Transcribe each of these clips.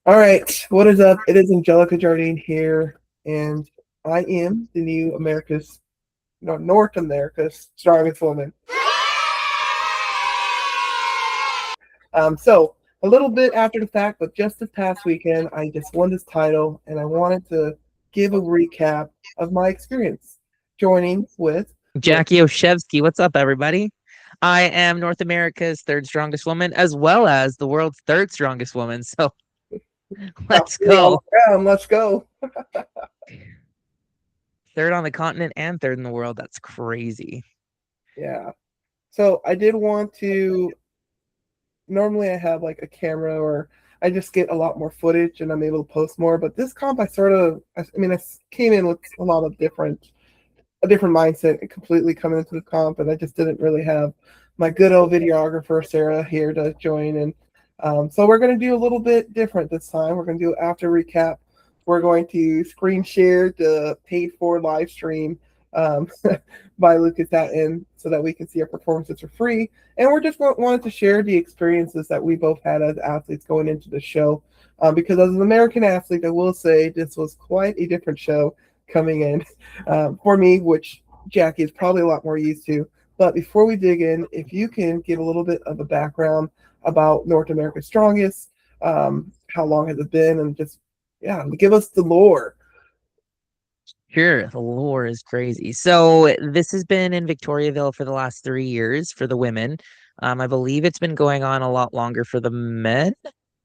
All right, what is up? It is Angelica Jardine here, and I am the new North America's strongest woman. So a little bit after the fact, but just this past weekend, I just won this title, and I wanted to give a recap of my experience joining with North. Jackie Osczevski, what's up, everybody? I am North America's third strongest woman, as well as the world's third strongest woman. So Top let's three all go. around. Let's go. Third on the continent and third in the world. That's crazy. Yeah. So I did want to normally I have like a camera or I just get a lot more footage and I'm able to post more. But this comp, I came in with a different mindset and completely coming into the comp, and I just didn't really have my good old videographer Sarah here to join. And so we're going to do a little bit different this time. We're going to do after recap. We're going to screen share the paid for live stream um, by Lucas Hatton so that we can see our performances for free. And we're just wanted to share the experiences that we both had as athletes going into the show. Because as an American athlete, I will say this was quite a different show coming in for me, which Jackie is probably a lot more used to. But before we dig in, if you can give a little bit of a background about North America's Strongest, how long has it been, and just give us the lore. Sure, the lore is crazy. So this has been in Victoriaville for the last 3 years for the women. I believe it's been going on a lot longer for the men.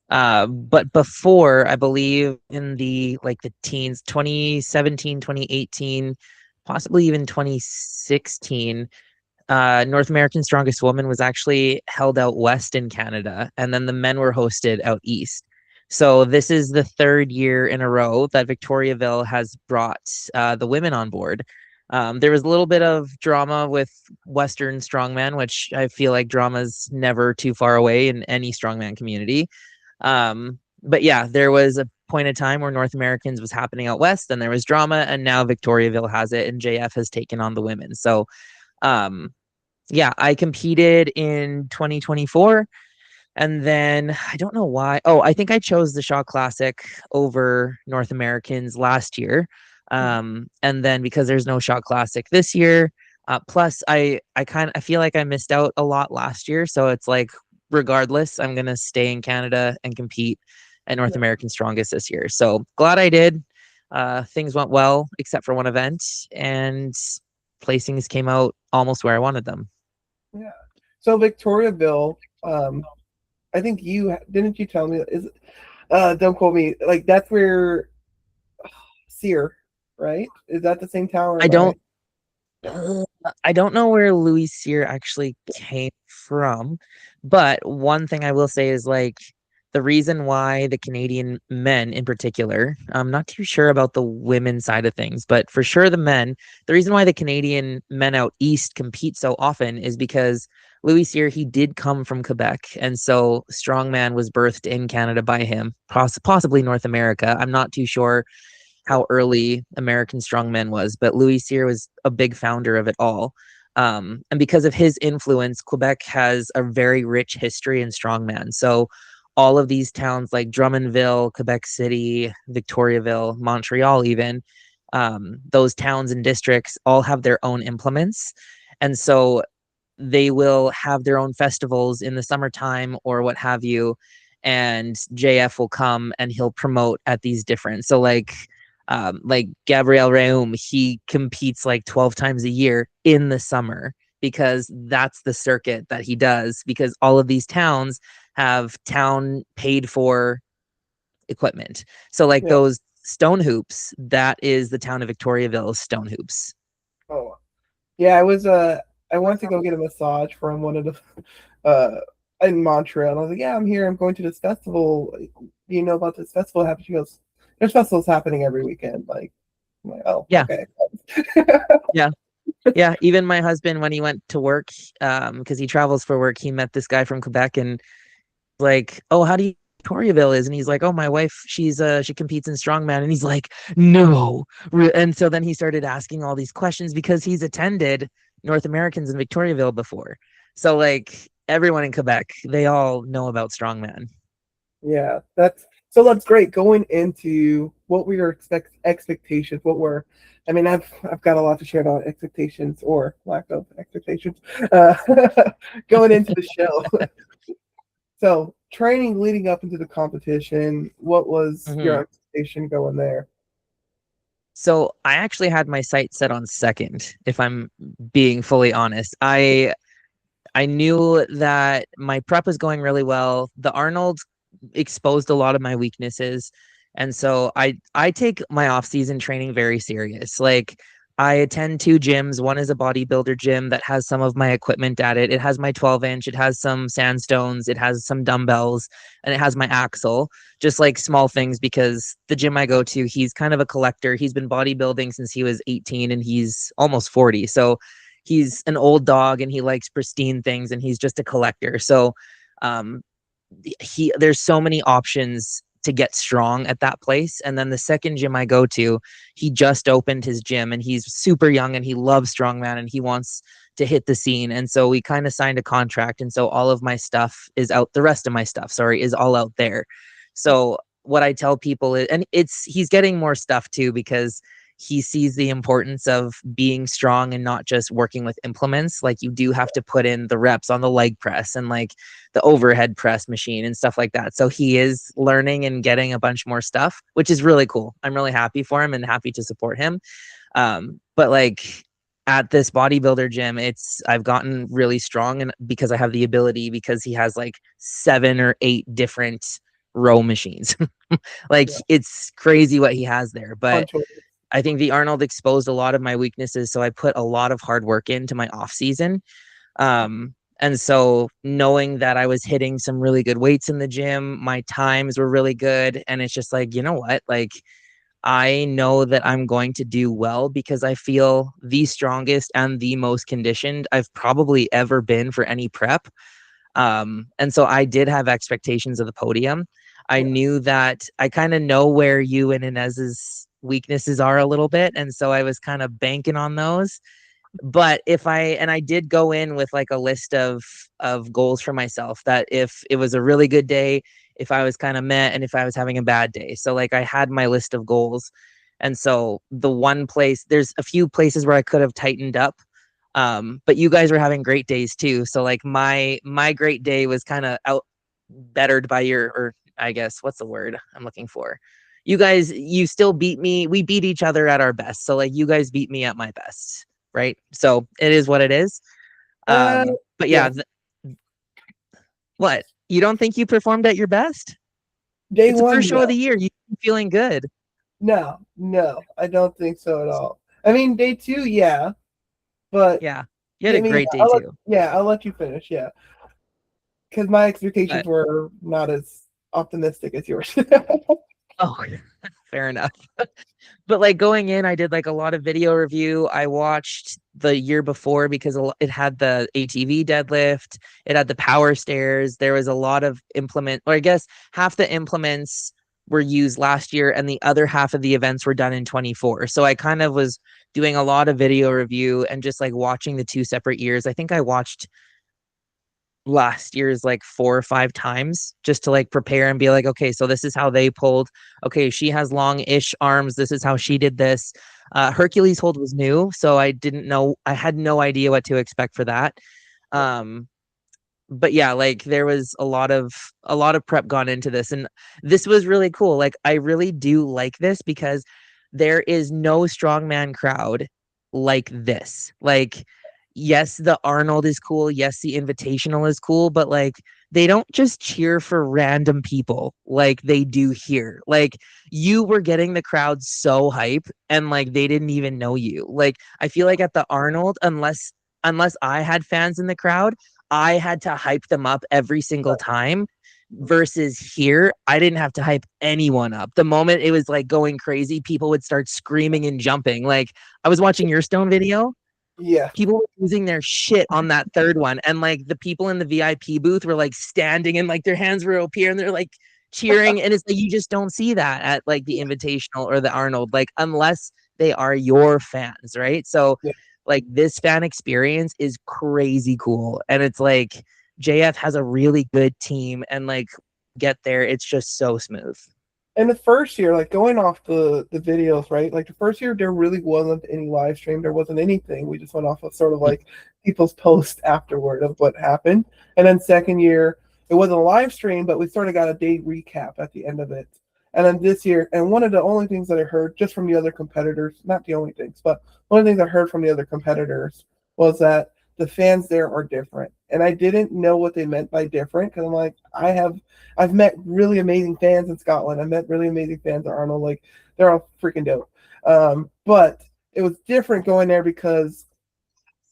But before, I believe in the teens, 2017, 2018, possibly even 2016, North American Strongest Woman was actually held out west in Canada, and then the men were hosted out east. So this is the third year in a row that Victoriaville has brought the women on board. There was a little bit of drama with Western strongman, which I feel like drama is never too far away in any strongman community. But yeah, there was a point of time where North Americans was happening out west, and there was drama, and now Victoriaville has it, and JF has taken on the women. So um, yeah, I competed in 2024, and then I don't know why. Oh, I think I chose the Shaw Classic over North Americans last year. And then because there's no Shaw Classic this year, plus I feel like I missed out a lot last year, so it's like regardless, I'm gonna stay in Canada and compete at North American Strongest this year. So glad I did. Things went well except for one event, and placings came out almost where I wanted them. Yeah. So Victoriaville, I think you didn't you tell me is don't quote me, like that's where Sear, right? Is that the same town or I am I? don't I don't know where Louis Cyr actually came from, but one thing I will say is like the reason why the Canadian men in particular, I'm not too sure about the women side of things, but for sure the men, the reason why the Canadian men out east compete so often is because Louis Cyr, he did come from Quebec, and so strongman was birthed in Canada by him, possibly North America. I'm not too sure how early American strongman was, but Louis Cyr was a big founder of it all. And because of his influence, Quebec has a very rich history in strongman. So all of these towns like Drummondville, Quebec City, Victoriaville, Montreal, even those towns and districts all have their own implements. And so they will have their own festivals in the summertime or what have you. And JF will come and he'll promote at these different. So like Gabriel Reum, he competes like 12 times a year in the summer because that's the circuit that he does, because all of these towns have town paid for equipment. So like Yeah. those stone hoops, that is the town of Victoriaville's stone hoops. Oh, yeah. I wanted to go get a massage from one of the in Montreal. And I was like, yeah, I'm here. I'm going to this festival. Do you know about this festival happening? She goes, there's festivals happening every weekend. Like, I'm like, oh, Yeah. okay. Yeah. Yeah. Even my husband, when he went to work, because he travels for work, he met this guy from Quebec and like, oh, how do you Victoriaville is? And he's like, oh, my wife, she competes in strongman. And he's like, no. And so then he started asking all these questions because he's attended North Americans in Victoriaville before. So like everyone in Quebec, they all know about strongman. Yeah, So that's great. Going into what were your expectations? What were, I mean, I've got a lot to share about expectations or lack of expectations. Uh, going into the show. So training leading up into the competition. What was Mhm. your expectation going there? So I actually had my sight set on second, if I'm being fully honest. I knew that my prep was going really well. The Arnold exposed a lot of my weaknesses. And so I take my off-season training very serious. Like I attend two gyms. One is a bodybuilder gym that has some of my equipment at it. It has my 12-inch, it has some sandstones, it has some dumbbells, and it has my axle. Just like small things because the gym I go to, he's kind of a collector. He's been bodybuilding since he was 18 and he's almost 40. So he's an old dog and he likes pristine things and he's just a collector. So um there's so many options to get strong at that place. And then the second gym I go to, he just opened his gym and he's super young and he loves strongman and he wants to hit the scene. And so we kind of signed a contract. And so all of my stuff is out. The rest of my stuff, sorry, is all out there. So what I tell people is, and he's getting more stuff too, because he sees the importance of being strong and not just working with implements. Like you do have to put in the reps on the leg press and like the overhead press machine and stuff like that. So he is learning and getting a bunch more stuff, which is really cool. I'm really happy for him and happy to support him. But like at this bodybuilder gym, I've gotten really strong and because I have the ability because he has like 7 or 8 different row machines. Like Yeah, it's crazy what he has there. But punch holes. I think the Arnold exposed a lot of my weaknesses. So I put a lot of hard work into my off season. And so knowing that I was hitting some really good weights in the gym, my times were really good. And it's just like, you know what? Like, I know that I'm going to do well because I feel the strongest and the most conditioned I've probably ever been for any prep. And so I did have expectations of the podium. I Yeah. knew that I kind of know where you and Inez's weaknesses are a little bit. And so I was kind of banking on those. But I did go in with like a list of goals for myself that if it was a really good day, if I was kind of meh, and if I was having a bad day. So like I had my list of goals. And so the one place, there's a few places where I could have tightened up. But you guys were having great days too. So like my great day was kind of out bettered by your, or I guess what's the word I'm looking for? You guys, you still beat me. We beat each other at our best. So like you guys beat me at my best, right? So it is what it is. Uh, But yeah, yes. what? You don't think you performed at your best? Day It's the one, first show of no. the year. You feeling good? No, no, I don't think so at all. I mean, day two, yeah, but Yeah, you had yeah, a I mean, great day too. I'll let you finish. Yeah, because my expectations But were not as optimistic as yours. oh, fair enough. But like going in, I did like a lot of video review. I watched the year before because it had the ATV deadlift, it had the power stairs. There was a lot of implement, or I guess half the implements were used last year, and the other half of the events were done in 24. So I kind of was doing a lot of video review and just like watching the two separate years. I think I watched last year's like 4 or 5 times just to like prepare and be like, okay, so this is how they pulled. Okay, she has long-ish arms. This is how she did this. Hercules hold was new, so I didn't know. I had no idea what to expect for that. Um, but yeah, like there was a lot of prep gone into this, and this was really cool. Like I really do like this because there is no strongman crowd like this. Like yes, the Arnold is cool, yes, the Invitational is cool, but like they don't just cheer for random people like they do here. Like you were getting the crowd so hype and like they didn't even know you. Like I feel like at the Arnold, unless I had fans in the crowd, I had to hype them up every single time. Versus here, I didn't have to hype anyone up. The moment it was like going crazy, people would start screaming and jumping. Like I was watching your Stone video, Yeah, people were losing their shit on that third one. And like the people in the VIP booth were like standing and like their hands were up here and they're like cheering. And it's like you just don't see that at like the Invitational or the Arnold, like unless they are your fans, right? So yeah. like this fan experience is crazy cool. And it's like JF has a really good team and like get there, it's just so smooth. And the first year, like going off the videos, right? Like the first year, there really wasn't any live stream. There wasn't anything. We just went off of sort of like people's posts afterward of what happened. And then second year, it wasn't a live stream, but we sort of got a day recap at the end of it. And then this year, and one of the only things that I heard just from the other competitors, not the only things, but one of the things I heard from the other competitors was that the fans there are different. And I didn't know what they meant by different because I'm like, I've met really amazing fans in Scotland. I've met really amazing fans at Arnold. Like they're all freaking dope. But it was different going there because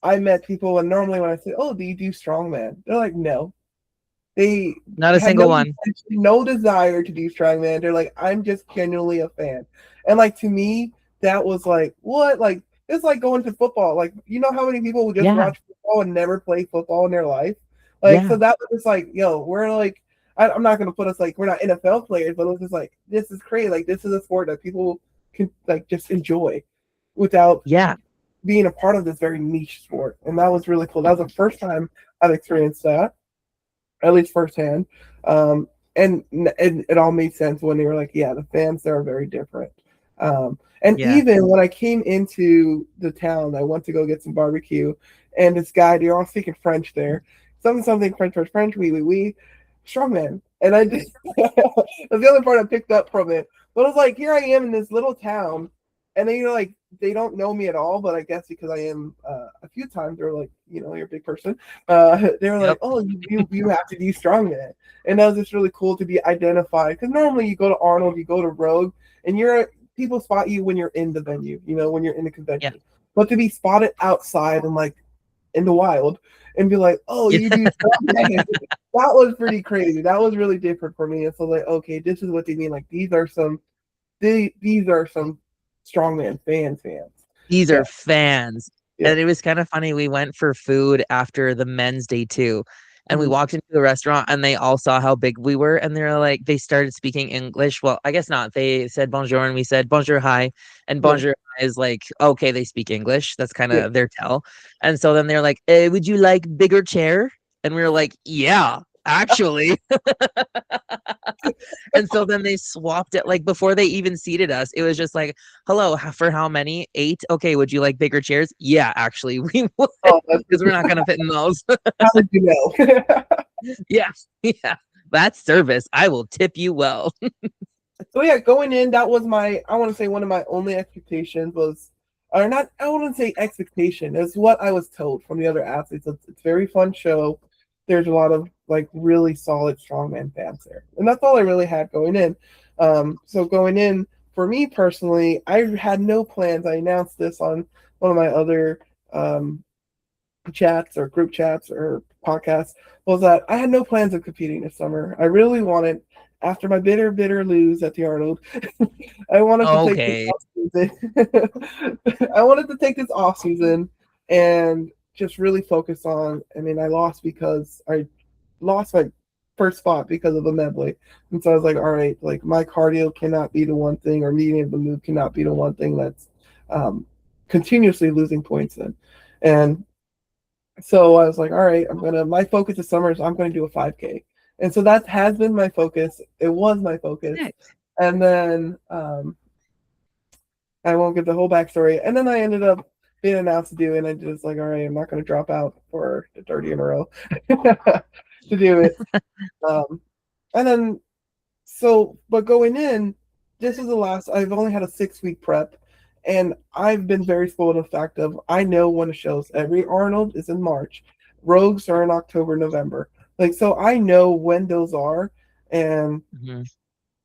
I met people, and normally when I say, "Oh, do you do strongman?" They're like, "No." They Not a had single no one. no desire to do strongman. They're like, "I'm just genuinely a fan." And like to me, that was like, what? Like it's like going to football. Like you know how many people will just Yeah, watch football and never play football in their life? Like so yeah, that was just like, yo, we're like I'm not gonna put us like we're not NFL players, but it was just like this is crazy. Like this is a sport that people can like just enjoy without yeah, being a part of this very niche sport. And that was really cool. That was the first time I've experienced that, at least firsthand. Um, and it all made sense when they were like, yeah, the fans there are very different. And yeah. even when I came into the town, I went to go get some barbecue, and this guy, they're all speaking French there. Something French, French, French, we, strongman. And I just, that's the other part I picked up from it. But it was like, here I am in this little town, and then you're like, they don't know me at all, but I guess because I am a few times, they're like, you're a big person. They were like, Yep. "Oh, you have to do strongman," and that was just really cool to be identified. Because normally you go to Arnold, you go to Rogue, and people spot you when you're in the venue, when you're in the Yeah. convention. But to be spotted outside and like in the wild and be like, "Oh, Yeah. you do strongman," that was pretty crazy. That was really different for me. And so like, okay, this is what they mean. Like these are some strongman fans. These Yeah, are fans. yeah. And it was kind of funny. We went for food after the men's day too. And we Mhm. walked into the restaurant and they all saw how big we were. And they're like, they started speaking English. Well, I guess not. They said bonjour and we said bonjour, hi. And Yeah, bonjour is like, okay, they speak English. That's kind yeah. of their tell. And so then they're like, would you like bigger chair? And we were like, yeah, actually. And so then they swapped it. Like before they even seated us, it was just like, hello, for how many? 8? Okay, would you like bigger chairs? Yeah, actually, we would, Oh, that's because we're not gonna fit in those. how did you know? Yeah, yeah. That's service. I will tip you well. So yeah, going in, that was I want to say one of my only expectations was, or not, I wouldn't say expectation, it's what I was told from the other athletes. It's a very fun show. There's a lot of like really solid strongman fans there. And that's all I really had going in. So going in, for me personally, I had no plans. I announced this on one of my other chats or group chats or podcasts, was that I had no plans of competing this summer. I really wanted, after my bitter lose at the Arnold, I wanted to take this Okay. off season. I wanted to take this off season and just really focus on. I mean, I lost because I lost my first spot because of a medley, and so I was like, all right, like my cardio cannot be the one thing, or being able to move cannot be the one thing that's um, continuously losing points in, and so I was like, all right, my focus this summer is I'm gonna do a 5K. And so that has been my focus. It was my focus. Nice. And then I won't give the whole backstory. And then I ended up being announced to do it, and I just like, all right, I'm not gonna drop out for the 30 in a row to do it. Um, and then but going in, this is the last. I've only had a 6 week prep, and I've been very spoiled with the fact of I know when the shows. Every Arnold is in March, Rogues are in October, November. Like so, I know when those are, and Mhm.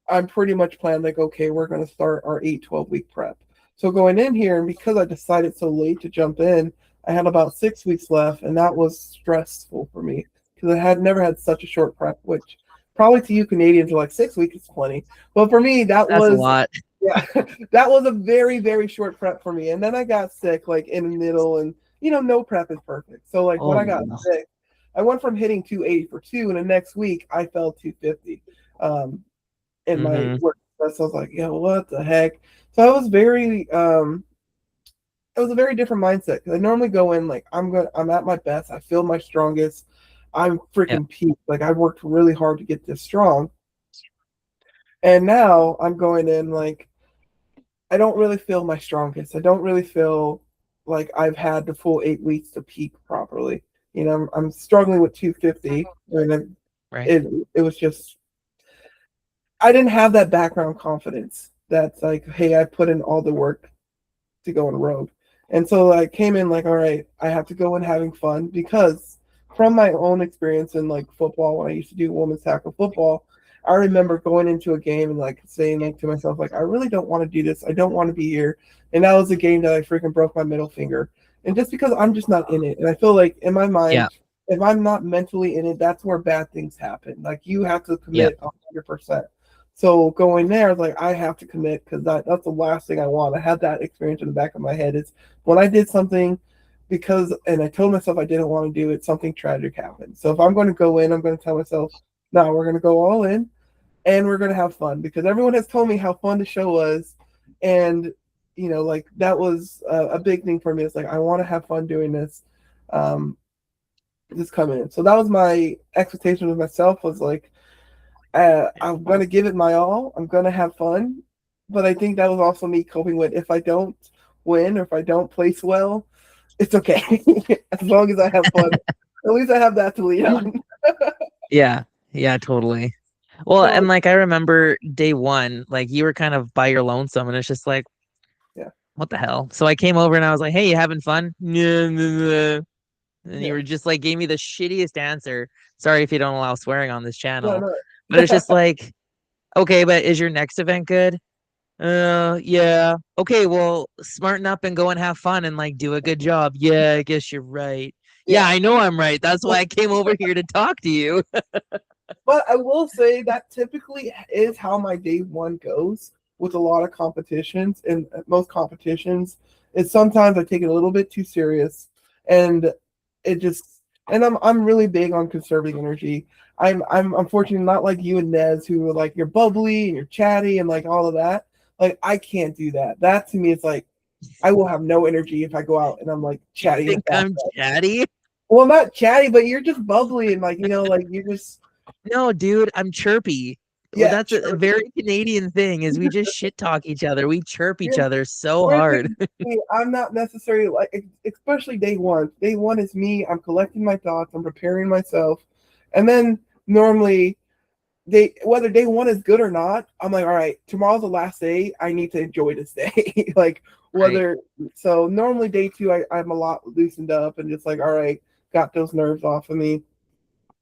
I'm pretty much planned like, okay, we're going to start our 8-12 week prep. So going in here, and because I decided so late to jump in, I had about 6 weeks left, and that was stressful for me because I had never had such a short prep, which probably to you Canadians are like 6 weeks is plenty. But for me, that That's a was, lot. yeah, that was a very, very short prep for me. And then I got sick like in the middle, and no prep is perfect. So like when Oh I got no. sick, I went from hitting 280 for two, and the next week I fell 250. In my Hmm. work. So I was like, yo, what the heck? So I was very it was a very different mindset. Cause I normally go in like I'm at my best, I feel my strongest, I'm Yeah. freaking peak. Like I worked really hard to get this strong. And now I'm going in like I don't really feel my strongest. I don't really feel like I've had the full 8 weeks to peak properly. I'm struggling with 250, and Right. it was just I didn't have that background confidence. That's like, hey, I put in all the work to go on road. And so I came in like, all right, I have to go in having fun because from my own experience in like football, when I used to do women's tackle football, I remember going into a game and like saying like to myself, like, I really don't want to do this. I don't want to be here. And that was a game that I freaking broke my middle finger. And just because I'm just not in it. And I feel like in my Yeah. mind, if I'm not mentally in it, that's where bad things happen. Like you have to Yeah. commit 100%. So going there, like I have to commit because that's the last thing I want. I had that experience in the back of my head. Is when I did something and I told myself I didn't want to do it, something tragic happened. So if I'm going to go in, I'm going to tell myself, no, we're going to go all in and we're going to have fun because everyone has told me how fun the show was. And, like that was a big thing for me. It's like, I want to have fun doing this. Um, just coming in. So that was my expectation of myself was like, I'm gonna give it my all. I'm gonna have fun, but I think that was also me coping with if I don't win or if I don't place well, it's okay as long as I have fun. At least I have that to lean on. Yeah. Yeah, totally. Well, and So like I remember day one, like you were kind of by your lonesome, and it's just like, yeah, what the hell? So I came over and I was like, hey, you having fun? Yeah, and you yeah, were just like gave me the shittiest answer. Sorry if you don't allow swearing on this no, channel. no, But it's just like, okay, but is your next event good? Yeah. Okay, well, smarten up and go and have fun and like do a good job. Yeah, I guess you're right. Yeah, yeah. I know I'm right. That's why I came over here to talk to you. But I will say that typically is how my day one goes with a lot of competitions. And most competitions is sometimes I take it a little bit too serious, and it just and I'm really big on conserving energy. I'm unfortunately not like you and Nez who are like you're bubbly and you're chatty and like all of that. Like I can't do that. That to me is like I will have no energy if I go out and I'm like You chatty in the think I'm bathroom. chatty? Well, not chatty, but you're just bubbly and like like you just No, dude, I'm chirpy. Well, yeah, that's a chirpy. very Canadian thing is we just shit talk each other. We chirp each Yeah. other so Whereas hard. like me, I'm not necessarily like, especially day one. Day one is me. I'm collecting my thoughts. I'm preparing myself, and then normally whether day one is good or not, I'm like, all right, tomorrow's the last day. I need to enjoy this day. Like Right. whether so normally day two, I'm a lot loosened up and just like, all right, got those nerves off of me.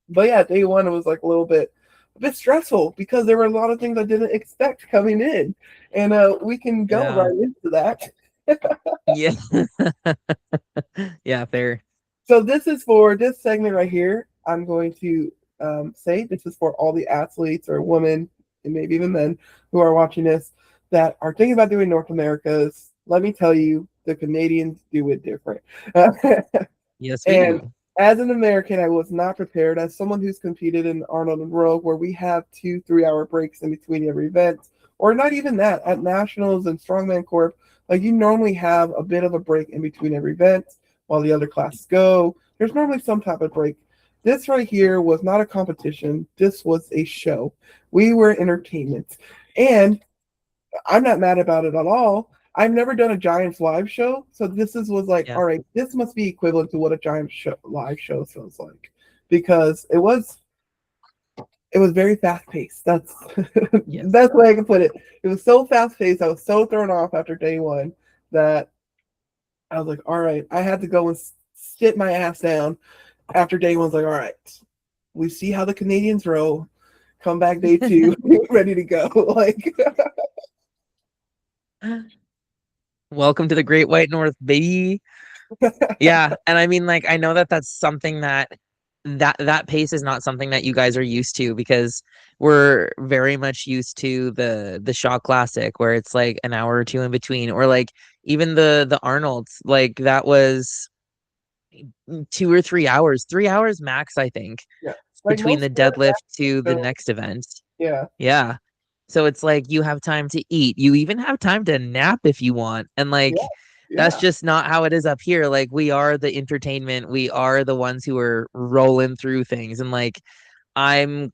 But yeah, day one it was like a bit stressful because there were a lot of things I didn't expect coming in, and we can go Yeah. right into that. Yeah. Yeah, fair. So this is for this segment right here. I'm going to say this is for all the athletes or women and maybe even men who are watching this that are thinking about doing North Americas. Let me tell you, the Canadians do it different. Yes, we And do. as an American, I was not prepared. As someone who's competed in Arnold and Rogue, where we have 2 3 hour breaks in between every event, or not even that, at Nationals and Strongman Corp, like you normally have a bit of a break in between every event while the other classes go. There's normally some type of break. This right here was not a competition. This was a show. We were entertainment. And I'm not mad about it at all. I've never done a Giants live show, so was like, Yeah. all right, this must be equivalent to what a Giants live show feels like, because it was very fast paced. That's Yes. that's the way I can put it. It was so fast paced. I was so thrown off after day one that I was like, all right, I had to go and sit my ass down after day one. I was like, all right, we see how the Canadians roll. Come back day two, ready to go. Like, Welcome to the Great White North, baby. Yeah, and I mean, like, I know that that's something that pace is not something that you guys are used to because we're very much used to the Shaw Classic where it's like an hour or two in between, or like even the Arnold's, like that was 2 or 3 hours, 3 hours max, I think, yeah, like between most the sports, deadlift to the so next event. yeah, Yeah. So it's like you have time to eat. You even have time to nap if you want. And yeah, like that's yeah, just not how it is up here. Like we are the entertainment. We are the ones who are rolling through things. And like I'm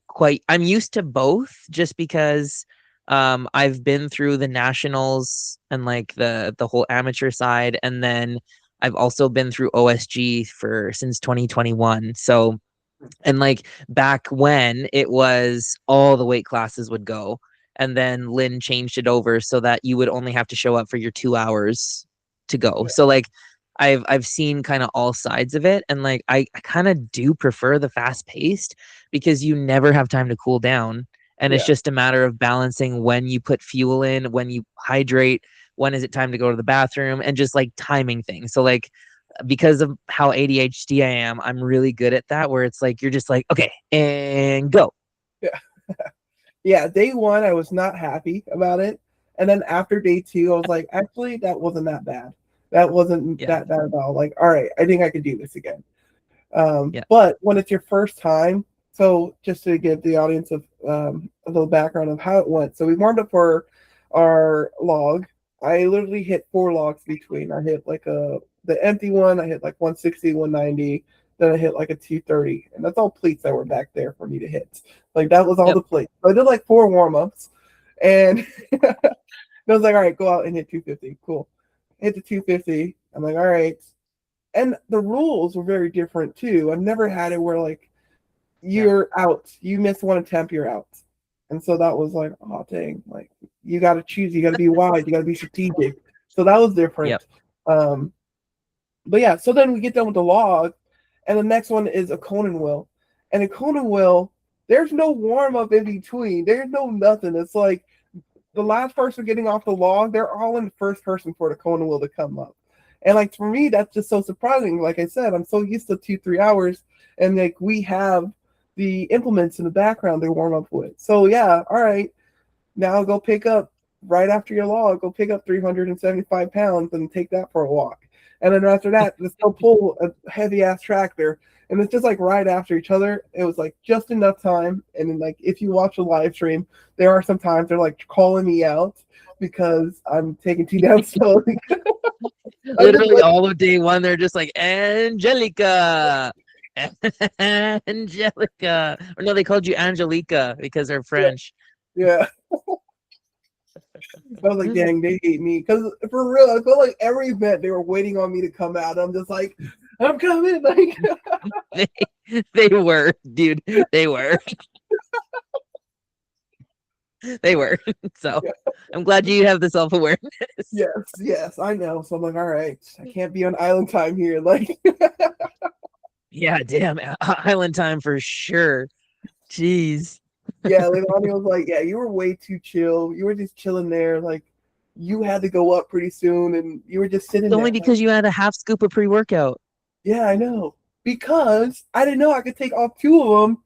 used to both just because I've been through the nationals and like the whole amateur side, and then I've also been through OSG for since 2021. So, and like back when it was all the weight classes would go, and then Lynn changed it over so that you would only have to show up for your 2 hours to go. Yeah. So like I've seen kind of all sides of it, and like I kind of do prefer the fast paced because you never have time to cool down. And it's Yeah. just a matter of balancing when you put fuel in, when you hydrate, when is it time to go to the bathroom, and just like timing things. So like because of how ADHD I am, I'm really good at that where it's like you're just like, okay, and go. Yeah. Yeah. Day one, I was not happy about it. And then after day two, I was like, actually, that wasn't that bad. That wasn't Yeah. that bad at all. Like, all right, I think I could do this again. Yeah. But when it's your first time, so just to give the audience of a little background of how it went. So we warmed up for our log. I literally hit 4 logs between. I hit like the empty one. I hit like 160, 190. Then I hit like a 230, and that's all plates that were back there for me to hit. Like that was all Yep. the plates. So I did like 4 warm-ups, and I was like, all right, go out and hit 250. Cool. Hit the 250. I'm like, all right, and the rules were very different too. I've never had it where like Yeah. you're out, you miss one attempt, you're out, and so that was like, oh dang, like you got to choose, you got to be wise, you got to be strategic. So that was Yep. different. Um, but yeah, so then we get done with the log, and the next one is a Conan wheel, and a Conan wheel. There's no warm up in between. There's no nothing. It's like the last person getting off the log, they're all in the first person for the Conan wheel to come up. And like for me, that's just so surprising. Like I said, I'm so used to 2-3 hours, and like we have the implements in the background they warm up with. So yeah, all right, now go pick up right after your log. Go pick up 375 pounds and take that for a walk. And then after that, let's go pull a heavy ass tractor. And it's just like right after each other. It was like just enough time. And then like if you watch a live stream, there are some times they're like calling me out because I'm taking too damn slowly. I'm just Literally like, all of day one, they're just like Angelica. Angelica. Or no, they called you Angelica because they're yeah, French. yeah. I was like, dang, they hate me. Because for real, I feel like every event they were waiting on me to come out. I'm just like, I'm coming. Like, they, they were, dude. They were. They were. So yeah, I'm glad you have the self awareness. yes, yes, I know. So I'm like, all right, I can't be on island time here. Like, Yeah, damn. Island time for sure. Jeez. yeah, Leilani was like, yeah, you were way too chill. You were just chilling there. Like, you had to go up pretty soon, and you were just It's sitting only there. Like, because you had a half scoop of pre workout. yeah, I know. Because I didn't know I could take off 2 of them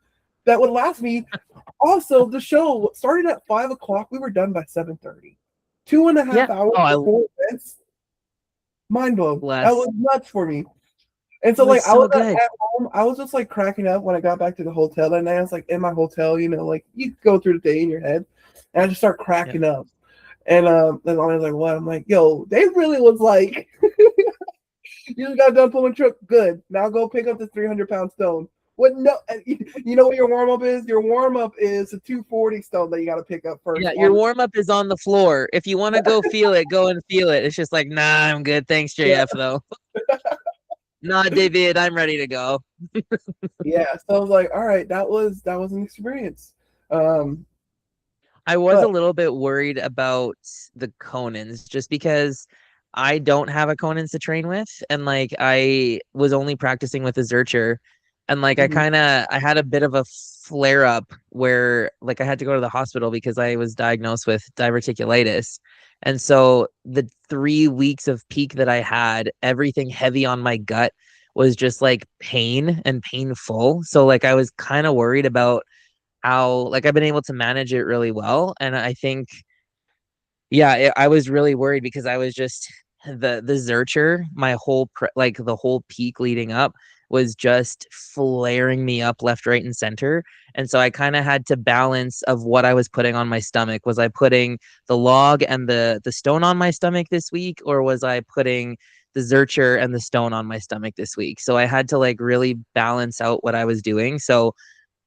that would last me. Also, the show started at 5 o'clock. We were done by 7:30. Two and a Yeah. half hours Oh, I before events. Mind blown. That bless. was nuts for me. And It so was like I was so good. at home, I was just like cracking up when I got back to the hotel that night. I was like in my hotel, like you go through the day in your head, and I just start Yeah. cracking up. And then I was like, "What?" I'm like, "Yo, they really was like, you just got done pulling truck. Good. Now go pick up the 300-pound stone. What? No, you know what your warm up is? Your warm up is a 240 stone that you got to pick up first. Yeah, your warm up is on the floor. If you want to go feel it, go and feel it. It's just like, nah, I'm good. Thanks, Yeah, JF, though. Nah, David, I'm ready to go. yeah. So I was like, all right, that was an experience. Um, I was a but little bit worried about the Conans just because I don't have a Conans to train with. And like I was only practicing with a Zercher. And like mhm, I had a bit of a flare up where like I had to go to the hospital because I was diagnosed with diverticulitis. And so the 3 weeks of peak that I had, everything heavy on my gut was just like pain and painful. So like I was kind of worried about how like I've been able to manage it really well. And I think, yeah, I was really worried because I was just the Zercher, my whole like the whole peak leading up was just flaring me up left, right, and center. And so I kind of had to balance of what I was putting on my stomach. Was I putting the log and the stone on my stomach this week, or was I putting the Zercher and the stone on my stomach this week? So I had to like really balance out what I was doing. So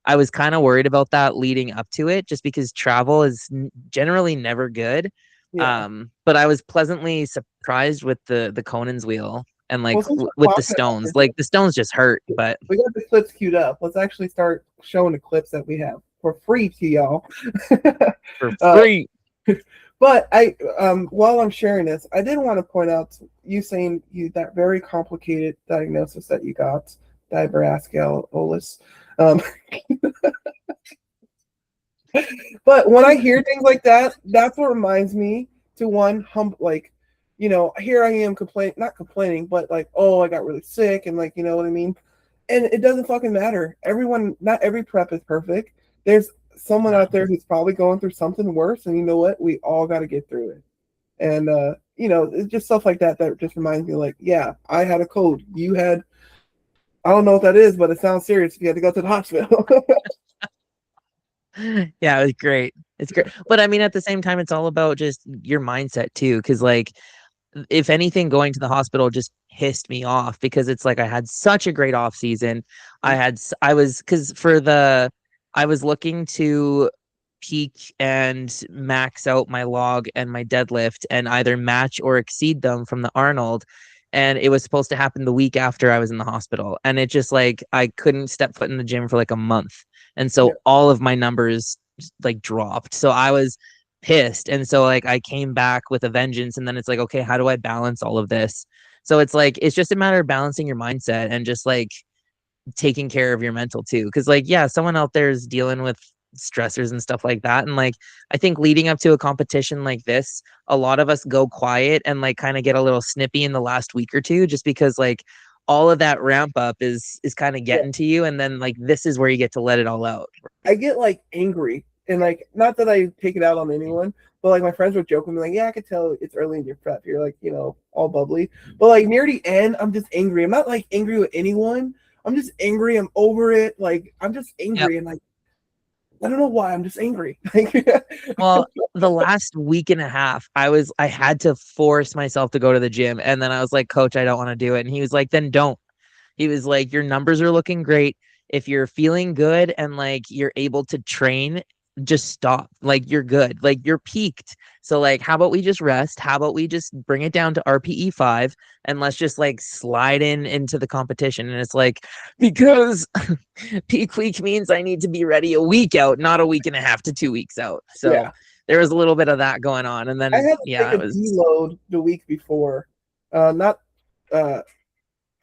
I was kind of worried about that leading up to it, just because travel is generally never good. Yeah. But I was pleasantly surprised with the Conan's wheel and like Well, since we're with the talking about stones. this, Like the stones just hurt, but we got the clips queued up. Let's actually start showing the clips that we have for free to y'all. for uh, free. but while I'm sharing this, I did want to point out you saying you that very complicated diagnosis that you got, dibrasculosis. Um, but when I hear things like that, that's what reminds me to one like, here I am not complaining, but like, oh, I got really sick, and like, you know what I mean. And it doesn't fucking matter. Not every prep is perfect. There's someone No. out there who's probably going through something worse, and you know what? We all got to get through it. And it's just stuff like that that just reminds me, like, yeah, I had a cold. You had, I don't know what that is, but it sounds serious. You had to go to the hospital. Yeah, it was great. It's great. But I mean, at the same time, it's all about just your mindset too. Cause like, if anything, going to the hospital just pissed me off because it's like I had such a great off season. I was, because I was looking to peak and max out my log and my deadlift and either match or exceed them from the Arnold. And it was supposed to happen the week after I was in the hospital. And it just like, I couldn't step foot in the gym for like a month. And Yeah, so all of my numbers like dropped. So I was pissed. And so like I came back with a vengeance, and then it's like, okay, how do I balance all of this? So it's like it's just a matter of balancing your mindset and just like taking care of your mental too. Cause like, yeah, someone out there is dealing with stressors and stuff like that. And like I think leading up to a competition like this, a lot of us go quiet and like kind of get a little snippy in the last week or two, just because like all of that ramp up is kind of yeah. getting to you. And then like this is where you get to let it all out. I get like angry, and like, not that I take it out on anyone, but like my friends were joking, like, yeah, I could tell it's early in your prep. You're like, all bubbly, but like near the end, I'm just angry. I'm not like angry with anyone. I'm just angry. I'm over it. Like, I'm just Yep. angry, and like, I don't know why. I'm just angry. Well, the last week and a half, I had to force myself to go to the gym. And then I was like, Coach, I don't want to do it. And he was like, then don't. He was like, your numbers are looking great. If you're feeling good and like you're able to train, just stop. Like you're good. Like you're peaked. So like, how about we just rest? How about we just bring it down to RPE 5 and let's just like slide into the competition? And it's like, because peak week means I need to be ready a week out, not a week and a half to 2 weeks out. So Yeah, there was a little bit of that going on. And I then had to take yeah, a it was deload the week before. Not uh,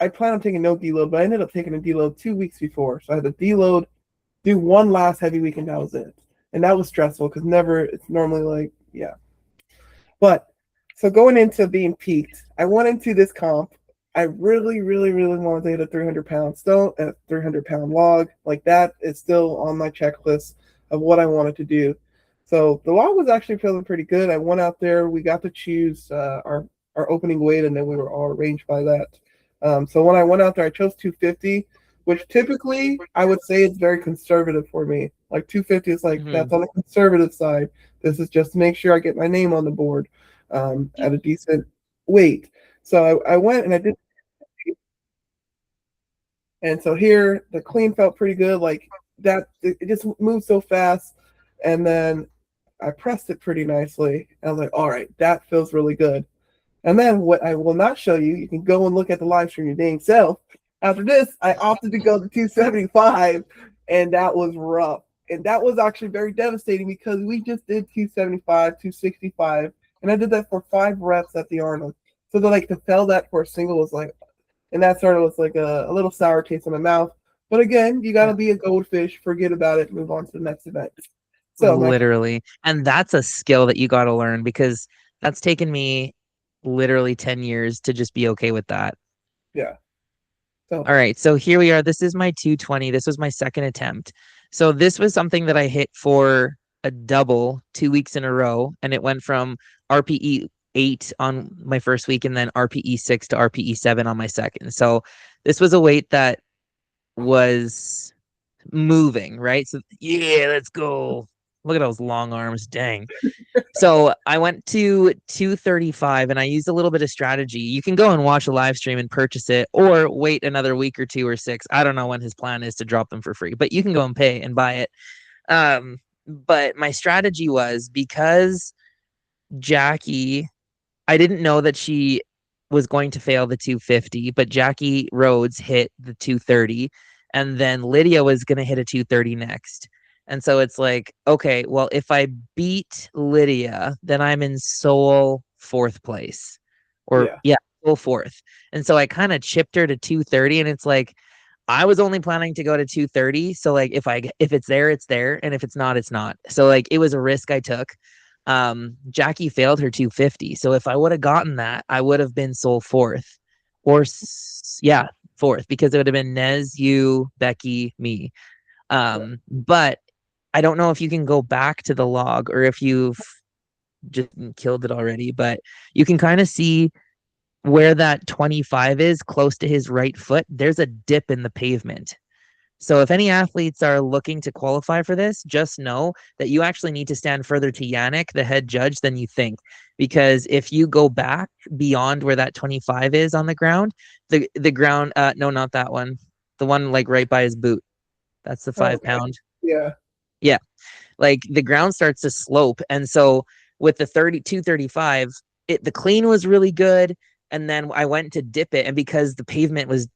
I plan on taking no deload, but I ended up taking a deload 2 weeks before. So I had to deload, do one last heavy week, and that was it. And that was stressful because never, it's normally like, yeah. But so going into being peaked, I went into this comp. I really, really, really wanted to hit a 300-pound stone, a 300-pound log. Like, that is still on my checklist of what I wanted to do. So the log was actually feeling pretty good. I went out there. We got to choose our opening weight, and then we were all arranged by that. So when I went out there, I chose 250, which typically I would say is very conservative for me. Like, 250 is like, mhm. that's on the conservative side. This is just to make sure I get my name on the board at a decent weight. So I went and I did, and so here the clean felt pretty good. Like, that, it just moved so fast, and then I pressed it pretty nicely. And I was like, all right, that feels really good. And then what I will not show you, you can go and look at the live stream your dang self. After this, I opted to go to 275, and that was rough. And that was actually very devastating because we just did 275, 265, and I did that for 5 reps at the Arnold. So to fail that for a single was like, and that sort of was like a little sour taste in my mouth. But again, you got to Yeah. be a goldfish, forget about it, move on to the next event. So my Literally. And that's a skill that you got to learn, because that's taken me literally 10 years to just be okay with that. yeah, so All right. So here we are. This is my 220. This was my second attempt. So this was something that I hit for a double 2 weeks in a row. And it went from RPE 8 on my first week and then RPE 6 to RPE 7 on my second. So this was a weight that was moving, right? So yeah, let's go. Look at those long arms. Dang. So I went to 235 and I used a little bit of strategy. You can go and watch a live stream and purchase it or wait another week or 2 or 6. I don't know when his plan is to drop them for free, but you can go and pay and buy it. But my strategy was because Jackie, I didn't know that she was going to fail the 250, but Jackie Rhodes hit the 230, and then Lydia was going to hit a 230 next. And so it's like, okay, well, if I beat Lydia, then I'm in sole fourth place. Or, Yeah. yeah, sole fourth. And so I kind of chipped her to 230, and it's like, I was only planning to go to 230. So like if it's there, it's there. And if it's not, it's not. So like it was a risk I took. Jackie failed her 250. So if I would have gotten that, I would have been sole fourth. Or yeah, fourth, because it would have been Nez, you, Becky, me. But I don't know if you can go back to the log or if you've just killed it already, but you can kind of see where that 25 is close to his right foot. There's a dip in the pavement. So if any athletes are looking to qualify for this, just know that you actually need to stand further to Yannick, the head judge, than you think. Because if you go back beyond where that 25 is on the ground, the ground, no, not that one. The one like right by his boot. That's the Oh, 5 okay. pound. Yeah. Yeah. Like the ground starts to slope. And so with the 32-35, the clean was really good. And then I went to dip it. And because the pavement was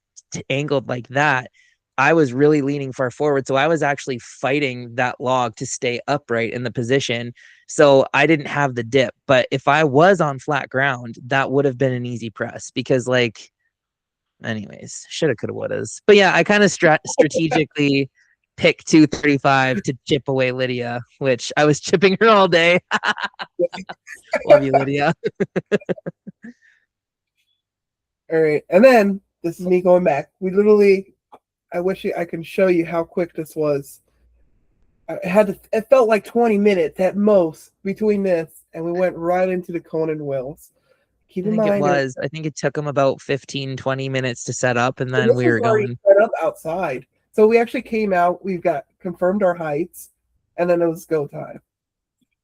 angled like that, I was really leaning far forward. So I was actually fighting that log to stay upright in the position. So I didn't have the dip. But if I was on flat ground, that would have been an easy press because, like, anyways, shoulda, coulda, wouldas. But yeah, I kind of strategically pick 235 to chip away Lydia, which I was chipping her all day. Love you, Lydia. All right. And then this is me going back. We literally, I wish I can show you how quick this was. It felt like 20 minutes at most between this, and we went right into the Conan Wills. Keep I in think it mind, was. I think it took them about 15, 20 minutes to set up, and then this we was were already going. set up outside. So we actually came out, we've got confirmed our heights, and then it was go time.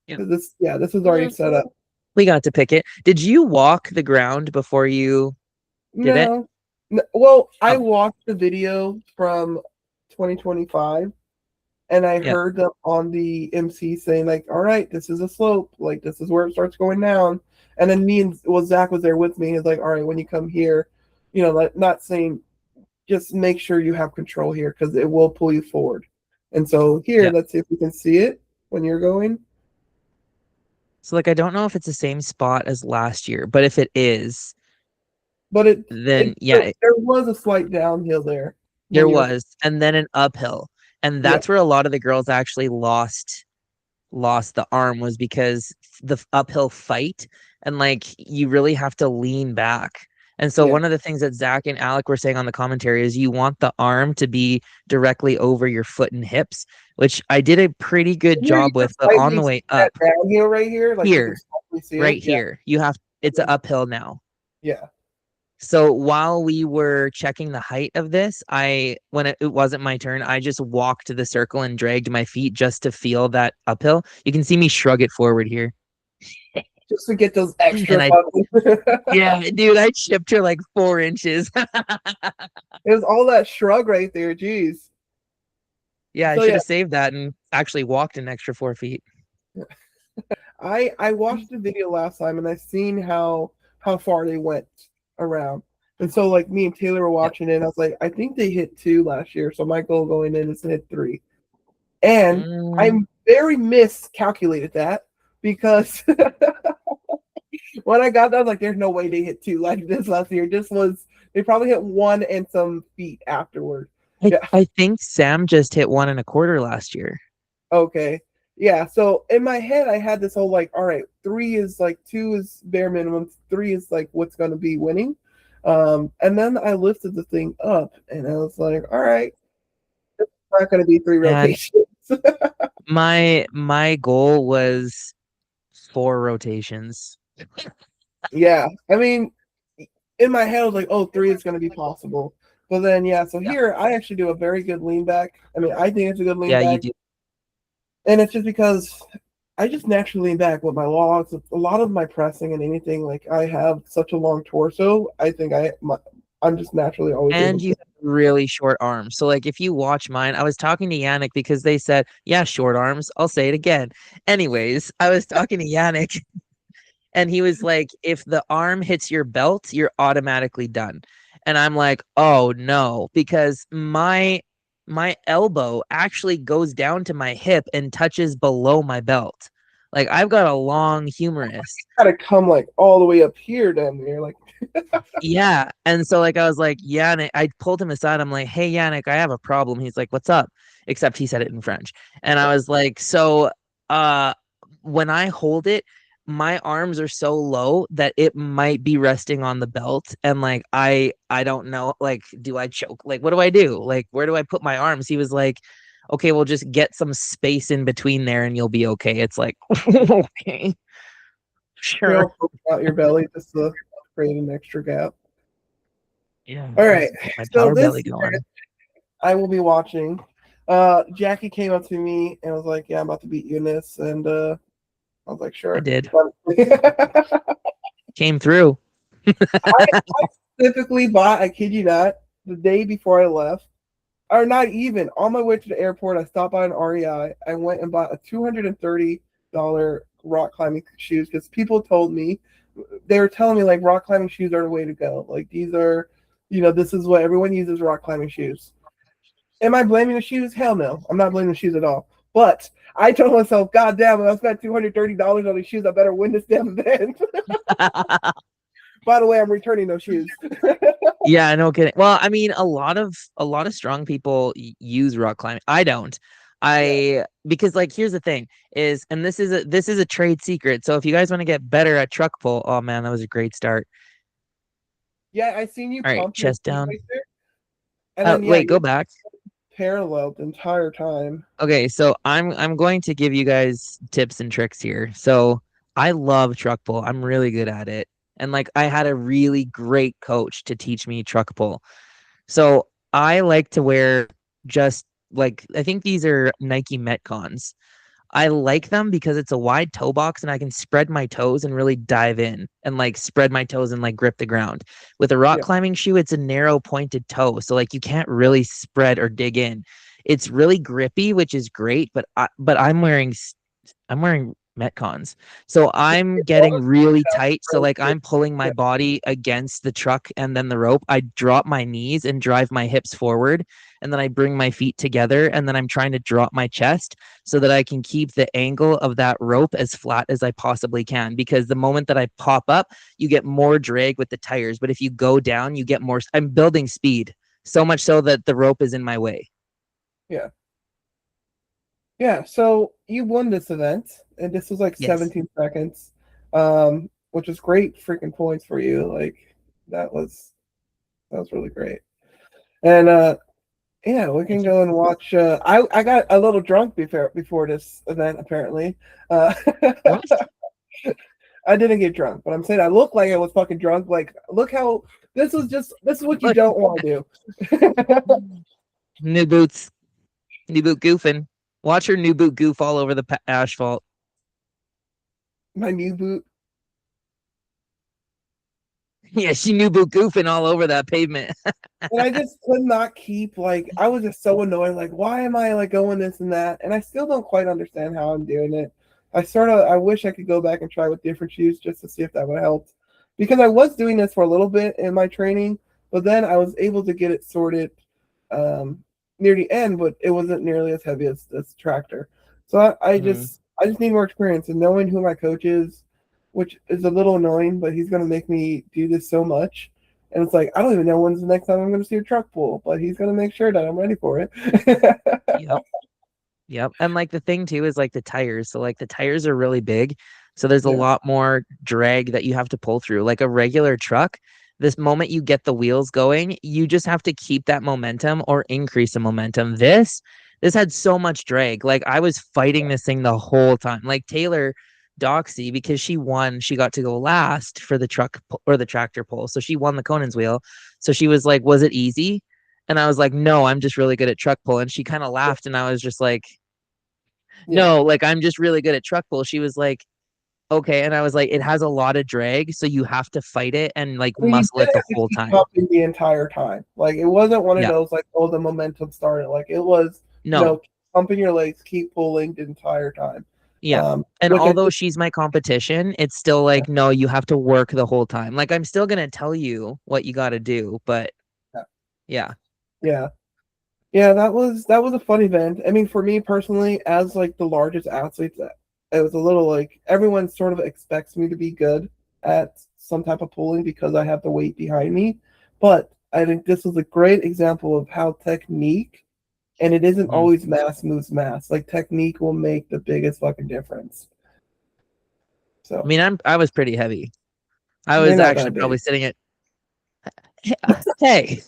Yeah. This was already Yeah, set up. we got to pick it. Did you walk the ground before you did it? No. Well, I Oh, watched the video from 2025 and I yeah. heard them on the MC saying like, "All right, this is a slope. Like this is where it starts going down." And then Zach was there with me. He's like, "All right, when you come here, like not saying just make sure you have control here because it will pull you forward." And so here, Yeah. let's see if we can see it when you're going. So like I don't know if it's the same spot as last year, but if it is, But then yeah, there was a slight downhill there when there you're was, and then an uphill. And yeah. that's where a lot of the girls actually lost the arm was because the uphill fight and like you really have to lean back. And so Yeah. one of the things that Zach and Alec were saying on the commentary is you want the arm to be directly over your foot and hips, which I did a pretty good Here you job can with, but on slightly the see way that up downhill right here, like you can here, slightly see it. right Yeah. here, it's an uphill now. Yeah. So while we were checking the height of this, when it wasn't my turn, I just walked to the circle and dragged my feet just to feel that uphill. You can see me shrug it forward here. Just to get those And extra buttons. yeah, dude, I chipped her like 4 inches. It was all that shrug right there. Jeez. Yeah, I So should yeah, have saved that and actually walked an extra 4 feet. I watched the video last time and I seen how far they went around. And so like me and Taylor were Yep. watching it and I was like, I think they hit 2 last year. So my goal going in is to hit 3. And I Mm, very miscalculated that because when I got that, I was like, there's no way they hit 2 like this last year. They probably hit 1 and some feet afterward. Yeah. I think Sam just hit 1.25 last year. Okay. Yeah. So in my head, I had this whole like, all right, 3 is like 2 is bare minimum. 3 is like what's going to be winning. And then I lifted the thing up and I was like, all right, it's not going to be 3 And rotations. my goal was 4 rotations. Yeah. I mean, in my head, I was like, oh, 3 is going to be possible. But then, yeah, so Yeah. here I actually do a very good lean back. I mean, I think it's a good lean Yeah, you back. do. And it's just because I just naturally lean back with my logs. A lot of my pressing and anything, like I have such a long torso. I think I'm just naturally always able And you to. have really short arms. So like if you watch mine, I was talking to Yannick because they said, yeah, short arms. I'll say it again. Anyways, I was talking to Yannick and he was like, if the arm hits your belt, you're automatically done. And I'm like, oh no, because my elbow actually goes down to my hip and touches below my belt. Like I've got a long humerus. Gotta come like all the way up here down there. Like, Yeah. And so like I was like, Yannick, I pulled him aside. I'm like, hey Yannick, I have a problem. He's like, what's up? Except he said it in French. And I was like, so uh when I hold it, my arms are so low that it might be resting on the belt. And like I don't know, like, do I choke? Like, what do I do? Like, where do I put my arms? He was like, okay, well just get some space in between there and you'll be okay. It's like, okay, you sure. know, poke out your belly just to create an extra gap. Yeah, All right. just get my So power this belly year going. I will be watching. Jackie came up to me and was like, "Yeah, I'm about to beat you in this," and I was like, I "Sure." did. I Came through. specifically bought, I kid you not, the day before I left, or not even on my way to the airport. I stopped by an REI. I went and bought a $230 rock climbing shoes because people told me they were telling me like rock climbing shoes are the way to go. Like these are, this is what everyone uses rock climbing shoes. Am I blaming the shoes? Hell no. I'm not blaming the shoes at all. But I told myself, God damn, if I spent $230 on these shoes, I better win this damn event. By the way, I'm returning those shoes. Yeah, no kidding. Well, I mean, a lot of strong people use rock climbing. I don't. Yeah. I because like here's the thing is, and this is a trade secret. So if you guys want to get better at truck pull, oh man, that was a great start. Yeah, I seen you All right, pump your chest feet down. right there. And then yeah, Wait, go you're back. parallel the entire time. Okay, so I'm going to give you guys tips and tricks here. So I love truck pull. I'm really good at it. And like I had a really great coach to teach me truck pull. So I like to wear just like I think these are Nike Metcons. I like them because it's a wide toe box and I can spread my toes and really dive in and like spread my toes and like grip the ground. With a rock Yeah. climbing shoe, it's a narrow pointed toe. So like you can't really spread or dig in. It's really grippy, which is great, but I'm wearing Metcons. So I'm getting really tight. So like I'm pulling my body against the truck and then the rope. I drop my knees and drive my hips forward. And then I bring my feet together. And then I'm trying to drop my chest so that I can keep the angle of that rope as flat as I possibly can. Because the moment that I pop up, you get more drag with the tires. But if you go down, you get more. I'm building speed so much so that the rope is in my way. Yeah. Yeah. So you won this event, and this was like Yes, 17 seconds, which is great freaking points for you. Like that was that was really great. And yeah, we can thank you. go and watch. I got a little drunk before this event. Apparently, uh, What? I didn't get drunk, but I'm saying I look like I was fucking drunk. Like, look how this is what you Look, don't want to do. new boots. New boot goofing. Watch her new boot goof all over the asphalt. My new boot. Yeah, she new boot goofing all over that pavement. And I just could not keep like I was just so annoyed. Like, why am I like going this and that? And I still don't quite understand how I'm doing it. I wish I could go back and try with different shoes just to see if that would help. Because I was doing this for a little bit in my training, but then I was able to get it sorted um, near the end, but it wasn't nearly as heavy as this tractor. So Mm. I just need more experience and knowing who my coach is, which is a little annoying, but he's gonna make me do this so much. And it's like I don't even know when's the next time I'm gonna see a truck pull, but he's gonna make sure that I'm ready for it. Yep. Yep. And like the thing too is like the tires. So like the tires are really big. So there's a Yeah, lot more drag that you have to pull through. Like a regular truck, this moment you get the wheels going, you just have to keep that momentum or increase the momentum. This had so much drag. Like I was fighting this thing the whole time. Like Taylor Doxy, because she won, she got to go last for the or the tractor pull. So she won the Conan's wheel. So she was like, was it easy? And I was like, no, I'm just really good at truck pull. And she kind of laughed. And I was just like, Yeah. No, like I'm just really good at truck pull. She was like, okay. And I was like, it has a lot of drag, so you have to fight it and like I mean, you muscle did it the have to whole keep time. pumping the entire time. Like it wasn't one of Yeah. those like, oh, the momentum started. Like it was, No. keep pumping your legs, keep pulling the entire time. Yeah. And Which I although think, she's my competition, it's still like, no, you have to work the whole time. Like I'm still gonna tell you what you gotta do, but yeah. yeah, yeah, that was a fun event. I mean, for me personally, as like the largest athlete, it was a little like everyone sort of expects me to be good at some type of pulling because I have the weight behind me. But I think this was a great example of how technique, and it isn't Mhm. always mass moves mass. Like technique will make the biggest fucking difference. I So mean, I was pretty heavy. I you're was not actually that probably big. sitting at hey,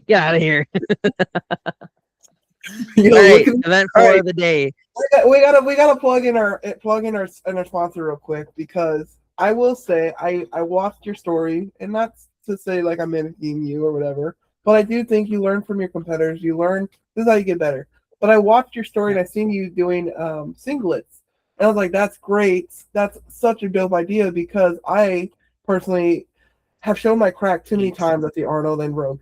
get out of here. All Yo, look right, at event all four right. of the day. We gotta plug in our sponsor real quick because I will say I watched your story and not to say like I'm mimicking you or whatever, but I do think you learn from your competitors. You learn this is how you get better. But I watched your story Yeah. and I seen you doing singlets, and I was like, that's great. That's such a dope idea because I personally have shown my crack too many Thanks. times at the Arnold and Rogue.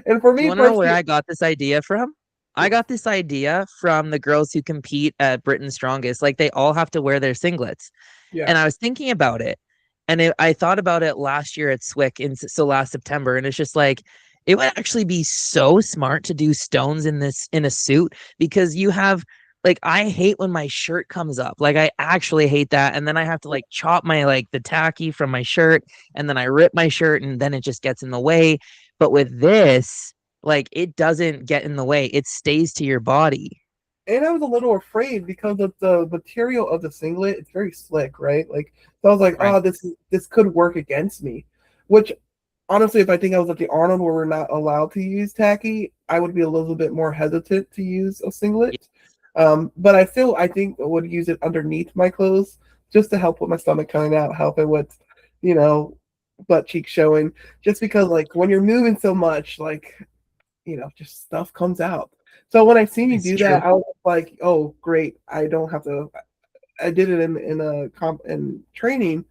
And for You me want to know where personally, I got this idea from? I got this idea from the girls who compete at Britain's Strongest. Like they all have to wear their singlets. yeah, And I was thinking about it, and I thought about it last year at Swick, so last September, and it's just like it would actually be so smart to do stones in a suit because you have like I hate when my shirt comes up. Like I actually hate that, and then I have to like chop my like the tacky from my shirt, and then I rip my shirt, and then it just gets in the way. But with this, like it doesn't get in the way; it stays to your body. and I was a little afraid because of the material of the singlet. It's very slick, right? Like, so I was like, Right. oh, this could work against me. Which, honestly, if I think I was at the Arnold where we're not allowed to use tacky, I would be a little bit more hesitant to use a singlet. But I think I would use it underneath my clothes just to help with my stomach coming out, helping with, you know, butt cheek showing. Just because like when you're moving so much, like just stuff comes out. So when I seen you It's do true. that, I was like, oh, great. I don't have to. I did it in a comp in training,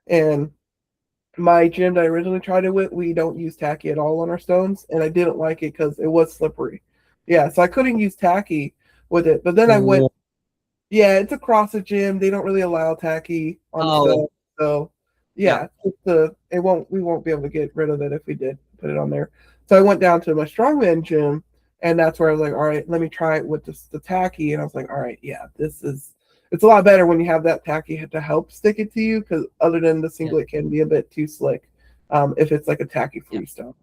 and my gym that I originally tried it with, we don't use tacky at all on our stones, and I didn't like it because it was slippery. Yeah, so I couldn't use tacky with it. But then I went, yeah, it's across the gym. They don't really allow tacky on the Oh, stone, so yeah. yeah, we won't be able to get rid of it if we did put it on there. So I went down to my strongman gym, and that's where I was like, all right, let me try it with the tacky, and I was like, all right, yeah, it's a lot better when you have that tacky to help stick it to you because other than the Yeah. singlet can be a bit too slick if it's like a tacky Yeah. freestone.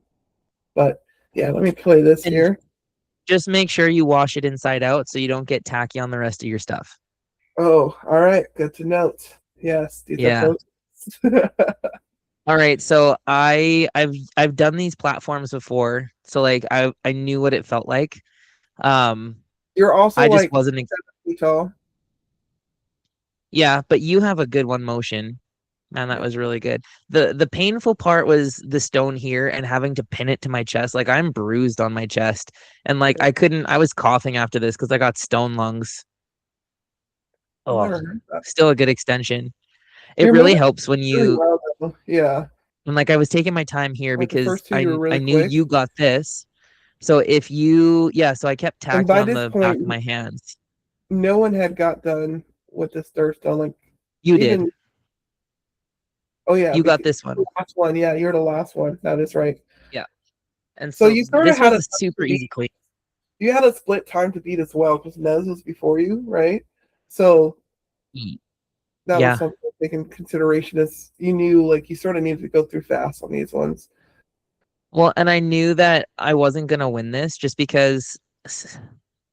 But yeah, let me play this And here. just make sure you wash it inside out so you don't get tacky on the rest of your stuff. Oh, all right, good to note. Yes, these are Yeah. pros. All right. So I've done these platforms before. So like I knew what it felt like. Um You're also I just like wasn't 7 feet tall. yeah, but you have a good one motion. Man, that Yeah. was really good. The painful part was the stone here and having to pin it to my chest. Like I'm bruised on my chest. And like I was coughing after this because I got stone lungs. I've Oh, never heard that. still a good extension. It You're really moving helps when really you well, though. Yeah. and like I was taking my time here Like the because first two, you were I really knew quick. you got this. So if you yeah, so I kept And tacky by on this the back of point, my hands. no one had got done with this third stone. Like You did. even oh yeah, You got because this the one. last one. Yeah, you're the last one. That is right. Yeah. And So so you sort of this had was a a time super to beat. easy clean. You had a split time to beat as well because Nez was before you, right? So that was Yeah. something to take in consideration. Is you knew like you sort of needed to go through fast on these ones. Well, and I knew that I wasn't gonna win this just because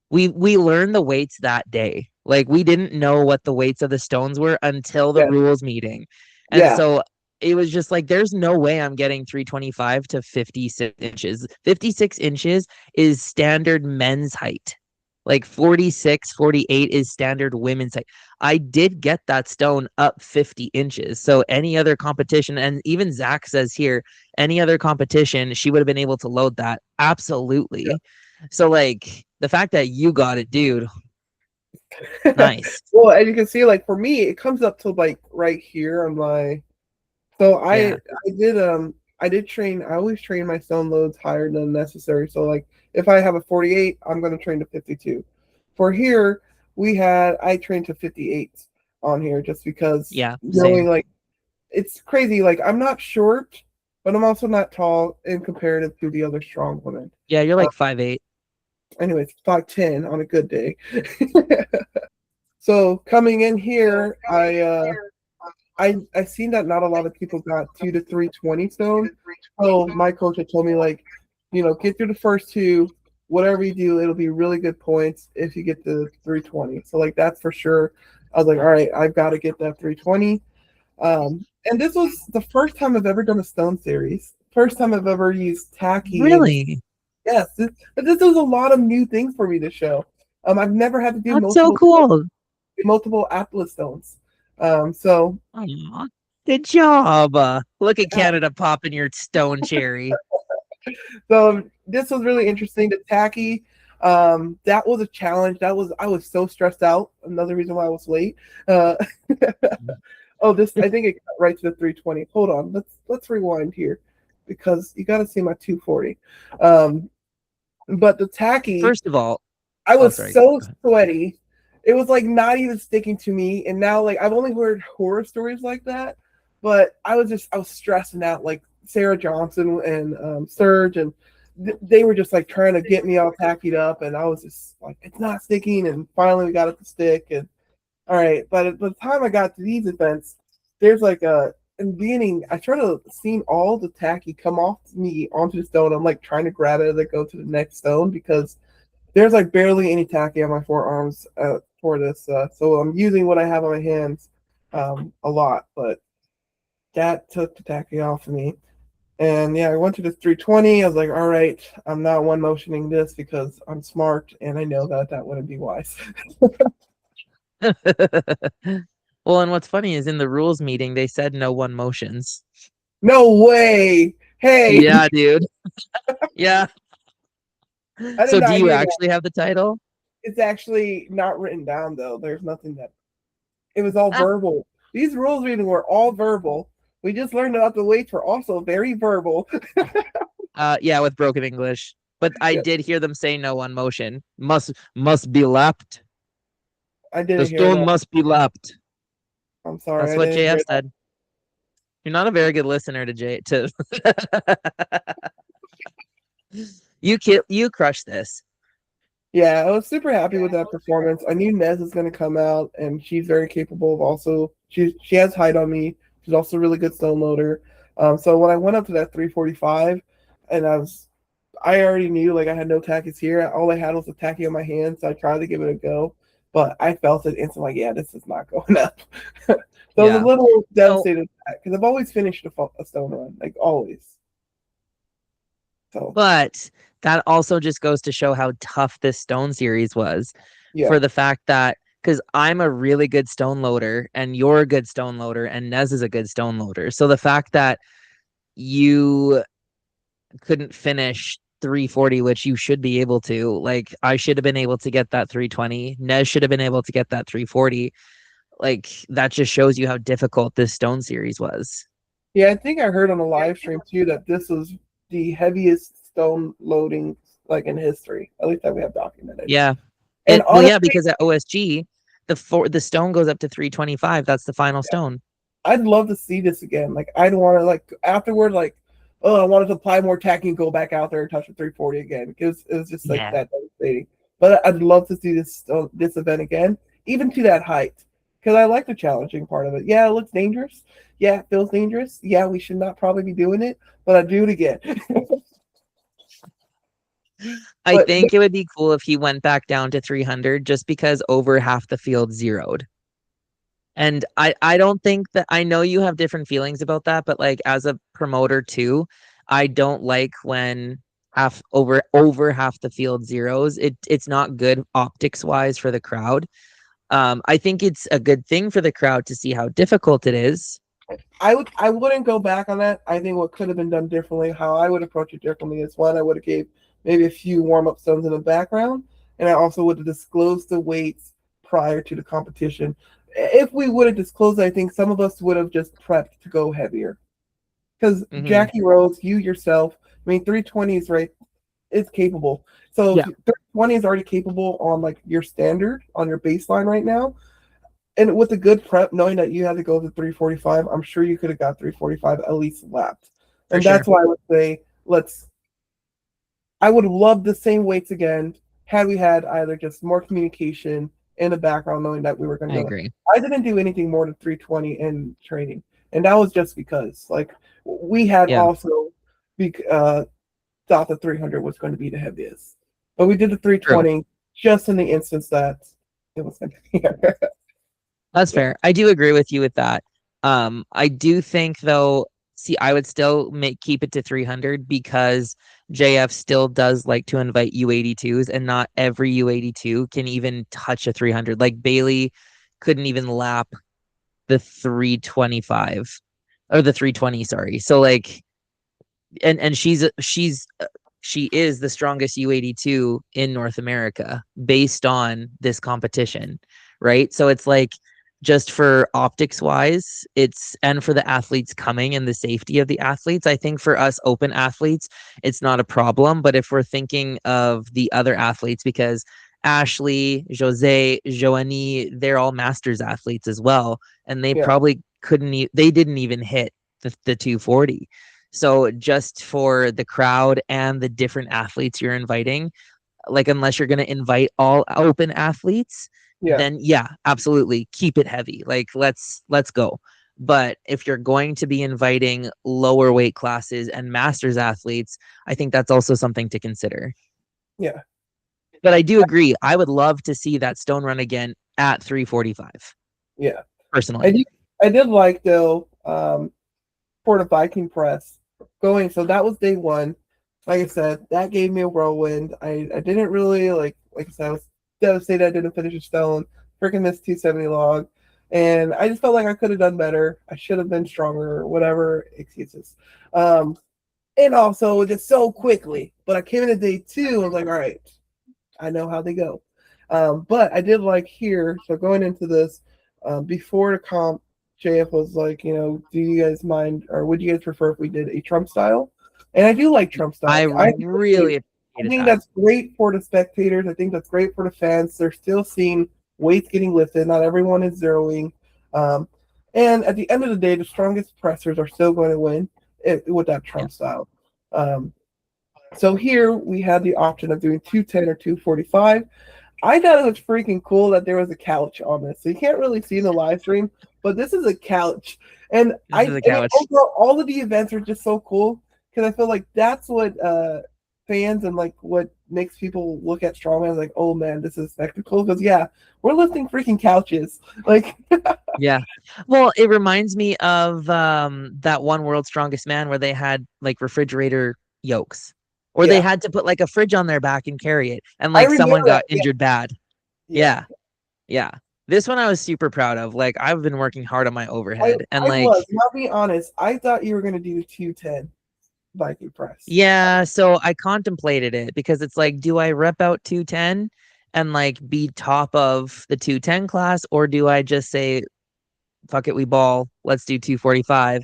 we learned the weights that day. Like we didn't know what the weights of the stones were until the Yeah, rules meeting. And yeah, so it was just like there's no way I'm getting 325 to 56 inches. 56 inches is standard men's height. Like 46, 48 is standard women's height. I did get that stone up 50 inches. So any other competition, and even Zach says here, any other competition, she would have been able to load that. yeah. Absolutely. So like the fact that you got it, dude. Nice. Well, as you can see, like for me, it comes up to like right here on my. So Yeah. I did train. I always train my stone loads higher than necessary. So like if I have a 48, I'm going to train to 52. For here, I trained to 58 on here just because Yeah. knowing Same. like it's crazy. Like I'm not short, but I'm also not tall in comparative to the other strong women. Yeah, you're Uh, like 5'8". anyways, 5'10" on a good day. So coming in here, I seen that not a lot of people got 2 to 320 stone. So my coach had told me like, get through the first two. Whatever you do, it'll be really good points if you get to 320. So like that's for sure. I was like, all right, I've got to get that 320. And this was the first time I've ever done a stone series. First time I've ever used tacky and Really? yes, this was a lot of new things for me to show. I've never had to do That's so cool. multiple Atlas stones. So Aw, good job. Look at yeah, Canada popping your stone cherry. so this was really interesting. The tacky, that was a challenge. I was so stressed out. Another reason why I was late. Uh, oh, this I think it got right to the 320. Hold on, let's rewind here because you got to see my 240. Um, but the tacky, First of all, I oh, was sorry. so Go ahead. sweaty. It was like not even sticking to me. And now like I've only heard horror stories like that, but I was stressing out. Like Sarah Johnson and Serge and they were just like trying to get me all tackied up, and I was just like it's not sticking. And finally we got it to stick. And all right, but at the time I got to these events, there's like a in the beginning I try to see all the tacky come off me onto the stone. I'm like trying to grab it as I go to the next stone because there's like barely any tacky on my forearms for this, so I'm using what I have on my hands a lot. But that took the tacky off of me, and yeah, I went to the 320. I was like, all right, I'm not one motioning this because I'm smart and I know that that wouldn't be wise. Well, and what's funny is in the rules meeting, they said no one motions. No way! Hey, Yeah, dude. Yeah. I did So do not you hear that. actually have the title? It's actually not written down though. There's nothing that it was all Ah, verbal. These rules reading were all verbal. We just learned about the weights were also very verbal. yeah, with broken English. But I Yeah, did hear them say no one motion. Must be lapped. I The didn't hear stone that. must be lapped. I'm sorry, That's I what didn't hear JF that. said. You're not a very good listener to J to you crush this. Yeah, I was super happy with that performance. I knew Nez is going to come out, and she's very capable of also. She has height on me. She's also a really good stone loader. So when I went up to that 345, and I already knew like I had no tackies here. All I had was a tacky on my hand, so I tried to give it a go, but I felt it instantly. Like, yeah, this is not going up. So I was a Yeah. little So, devastated because I've always finished a stone run, like always. So but that also just goes to show how tough this stone series was yeah, for the fact that because I'm a really good stone loader and you're a good stone loader and Nez is a good stone loader. So the fact that you couldn't finish 340, which you should be able to, like I should have been able to get that 320. Nez should have been able to get that 340. Like that just shows you how difficult this stone series was. yeah. I think I heard on a live stream too that this was the heaviest stone loading like in history. At least that we have documented. Yeah. And Well, yeah, honestly, because at OSG, the stone goes up to 325. That's the final stone. I'd love to see this again. Like I'd want to like afterward, like oh, I wanted to apply more tacky and go back out there and touch the 340 again because it was just like Yeah. that devastating. But I'd love to see this event again, even to that height, because I like the challenging part of it. Yeah, it looks dangerous. Yeah, it feels dangerous. Yeah, we should not probably be doing it, but I do it again. I but think it would be cool if he went back down to 300 just because over half the field zeroed. And I don't think that I know you have different feelings about that, but like as a promoter too, I don't like when over half the field zeros. It's not good optics wise for the crowd. I think it's a good thing for the crowd to see how difficult it is. I wouldn't go back on that. I think what could have been done differently, how I would approach it differently is one, I would have gave maybe a few warm up stones in the background, and I also would have disclosed the weights prior to the competition. If we would have disclosed, I think some of us would have just prepped to go heavier. Because Hmm. Jackie Rose, you yourself, I mean, 320 is right, it's capable. So if Yeah, 320 is already capable on like your standard, on your baseline right now, and with a good prep, knowing that you had to go to 345, I'm sure you could have got 345 at least lapped. for And sure. that's why I would say I would have loved the same weights again had we had either just more communication in the background, knowing that we were going I to go. agree. I didn't do anything more than 320 in training, and that was just because, like, we had Yeah, also thought the 300 was going to be the heaviest, but we did the true. 320 just in the instance that it was going to be. That's Yeah, fair. I do agree with you with that. I do think though, see, I would still keep it to 300 because JF still does like to invite U82s, and not every U82 can even touch a 300. Like Bailey couldn't even lap the 325 or the 320, sorry. So like, and she is the strongest U82 in North America based on this competition, right? So it's like, just for optics wise, it's, and for the athletes coming and the safety of the athletes, I think for us open athletes, it's not a problem. But if we're thinking of the other athletes, because Ashley, Jose, Joanie, they're all masters athletes as well, and they yeah, probably they didn't even hit the 240. So just for the crowd and the different athletes you're inviting, like unless you're going to invite all open athletes, yeah, then yeah, absolutely keep it heavy. Like let's go. But if you're going to be inviting lower weight classes and masters athletes, I think that's also something to consider. yeah, But I do agree. I would love to see that stone run again at 345 yeah. I personally. did, I did like though. For the Viking press going. So that was day one. Like I said, that gave me a whirlwind. I didn't really like I said, I was devastated I didn't finish a stone. Freaking this 270 log. And I just felt like I could have done better. I should have been stronger, whatever excuses. Um, and also just so quickly. But I came into day two, I was like, all right, I know how they go. But I did like here, so going into this, before the comp, JF was like, do you guys mind or would you guys prefer if we did a Trump style? And I do like Trump I style. really I appreciated think that. that's great for the spectators. I think that's great for the fans. They're still seeing weights getting lifted. Not everyone is zeroing. Um, and at the end of the day, the strongest pressers are still going to win with that Yeah. Trump style. Um, so here we had the option of doing 210 or 245. I thought it was freaking cool that there was a couch on this. So you can't really see in the live stream, but this is a couch. And This is a couch. overall, all of the events are just so cool because I feel like that's what fans and like what makes people look at strongman like, oh man, this is a spectacle. Because yeah, we're lifting freaking couches. Like Yeah. Well, it reminds me of that one World's Strongest Man where they had like refrigerator yokes. Or they yeah, had to put like a fridge on their back and carry it. And I like someone remember that. got Yeah, injured bad. yeah. Yeah. Yeah. This one I was super proud of. Like I've been working hard on my I overhead. And I like, was. And I'll be honest. I thought you were gonna do the 210 Viking press. yeah, so I contemplated it because it's like, do I rep out 210 and like be top of the 210 class, or do I just say, fuck it, we ball, let's do 245?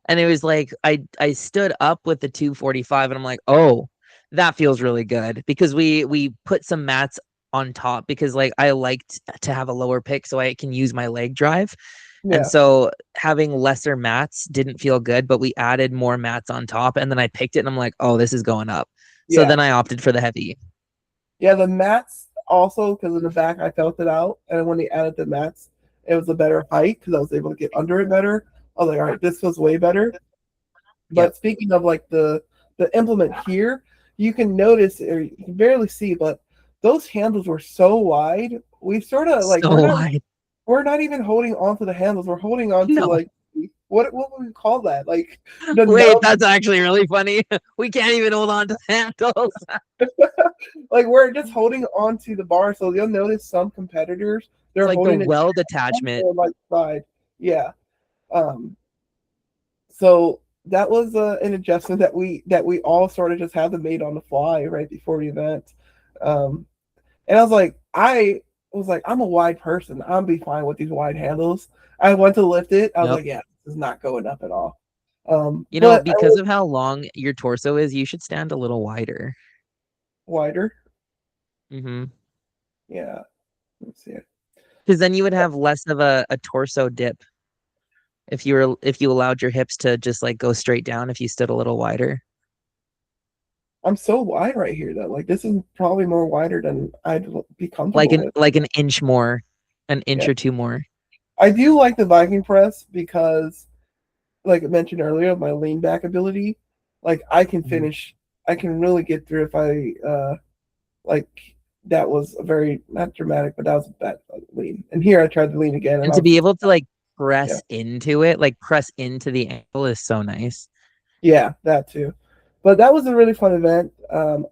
And it was like I stood up with the 245 and I'm like, oh, that feels really good because we put some mats on top because like I liked to have a lower pick so I can use my leg drive. And Yeah, so having lesser mats didn't feel good, but we added more mats on top and then I picked it and I'm like, oh, this is going up. So yeah. then I opted for the heavy. Yeah, the mats also because in the back I felt it out, and when they added the mats, it was a better height because I was able to get under it better. I was like, all right, this feels way better. Yep. But speaking of like the implement here, you can notice or you can barely see, but those handles were so wide. We sort of like So wide. we're not even holding on to the handles. We're holding on to No. like what would we call that? Like the Wait, nub. that's actually really funny. We can't even hold on to the handles. Like we're just holding on to the bar. So you'll notice some competitors It's they're like the holding it weld attachment. or like side. Yeah. Um, so that was an adjustment that we all sort of just had to made on the fly right before the event. Um, And I was like, I'm a wide person. I'm be fine with these wide handles. I went to lift it. I was Yep. like, yeah, this is not going up at all. You know, But I because was of how long your torso is, you should stand a little wider. wider. Mm-hmm. Yeah. Let's see. Because then you would have less of a torso dip if you allowed your hips to just like go straight down if you stood a little wider. I'm so wide right here though. Like this is probably more wider than I'd be Like comfortable an with. like an inch more, an inch Yeah. or two more. I do like the Viking press because, like I mentioned earlier, my lean back ability. Like I can Mhm. finish. I can really get through if I like. That was a very not dramatic, but that was a bad lean. And here I tried to lean again, and And I to was be just able to like yeah, press into it, like press into the ankle is so nice. yeah, that too. But that was a really fun event.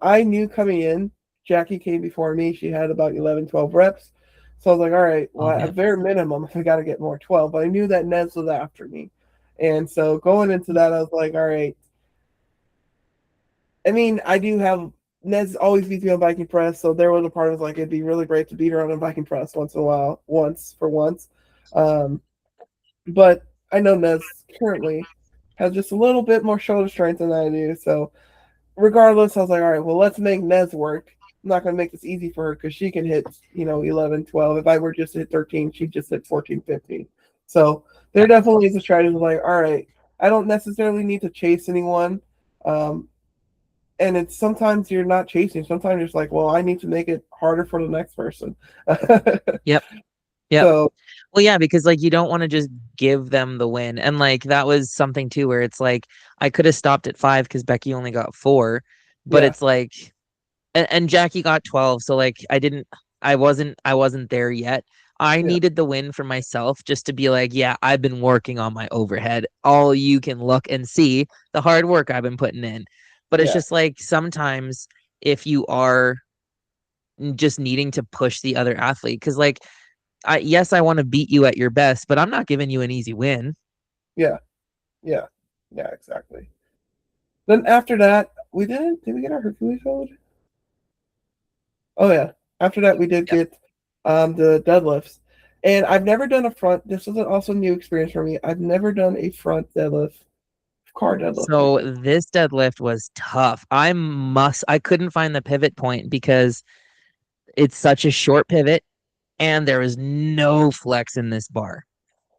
I knew coming in, Jackie came before me. She had about 11, 12 reps. So I was like, all right, well, Love at it. bare minimum, I got to get more 12. But I knew that Nez was after me. And so going into that, I was like, all right. I mean, I do have Nez always beats me on Viking press. So there was a part of like, it'd be really great to beat her on a Viking press once in a while, once for once. Um, but I know Nez currently has just a little bit more shoulder strength than I do. So regardless, I was like, all right, well, let's make Nez work. I'm not going to make this easy for her because she can hit, 11, 12. If I were just to hit 13, she'd just hit 14, 15. So there Yeah. definitely is a strategy like, all right, I don't necessarily need to chase anyone. Um, and it's sometimes you're not chasing. Sometimes you're just like, well, I need to make it harder for the next person. Yep. Yep. So, Well, yeah, because like you don't want to just give them the win. And like that was something too where it's like I could have stopped at 5 because Becky only got 4, but yeah, it's like and Jackie got 12, so like I wasn't there yet. I yeah, needed the win for myself just to be like, yeah, I've been working on my overhead. All you can look and see the hard work I've been putting in. But it's yeah, just like sometimes if you are just needing to push the other athlete, because like yes, I want to beat you at your best, but I'm not giving you an easy win. yeah, yeah, yeah, exactly. Then after that, did we get our Hercules hold? Oh yeah. After that, we did Yep. get the deadlifts, and I've never done a front. This was also a new experience for me. I've never done a front deadlift, car deadlift So before. this deadlift was tough. I couldn't find the pivot point because it's such a short pivot and there was no flex in this bar.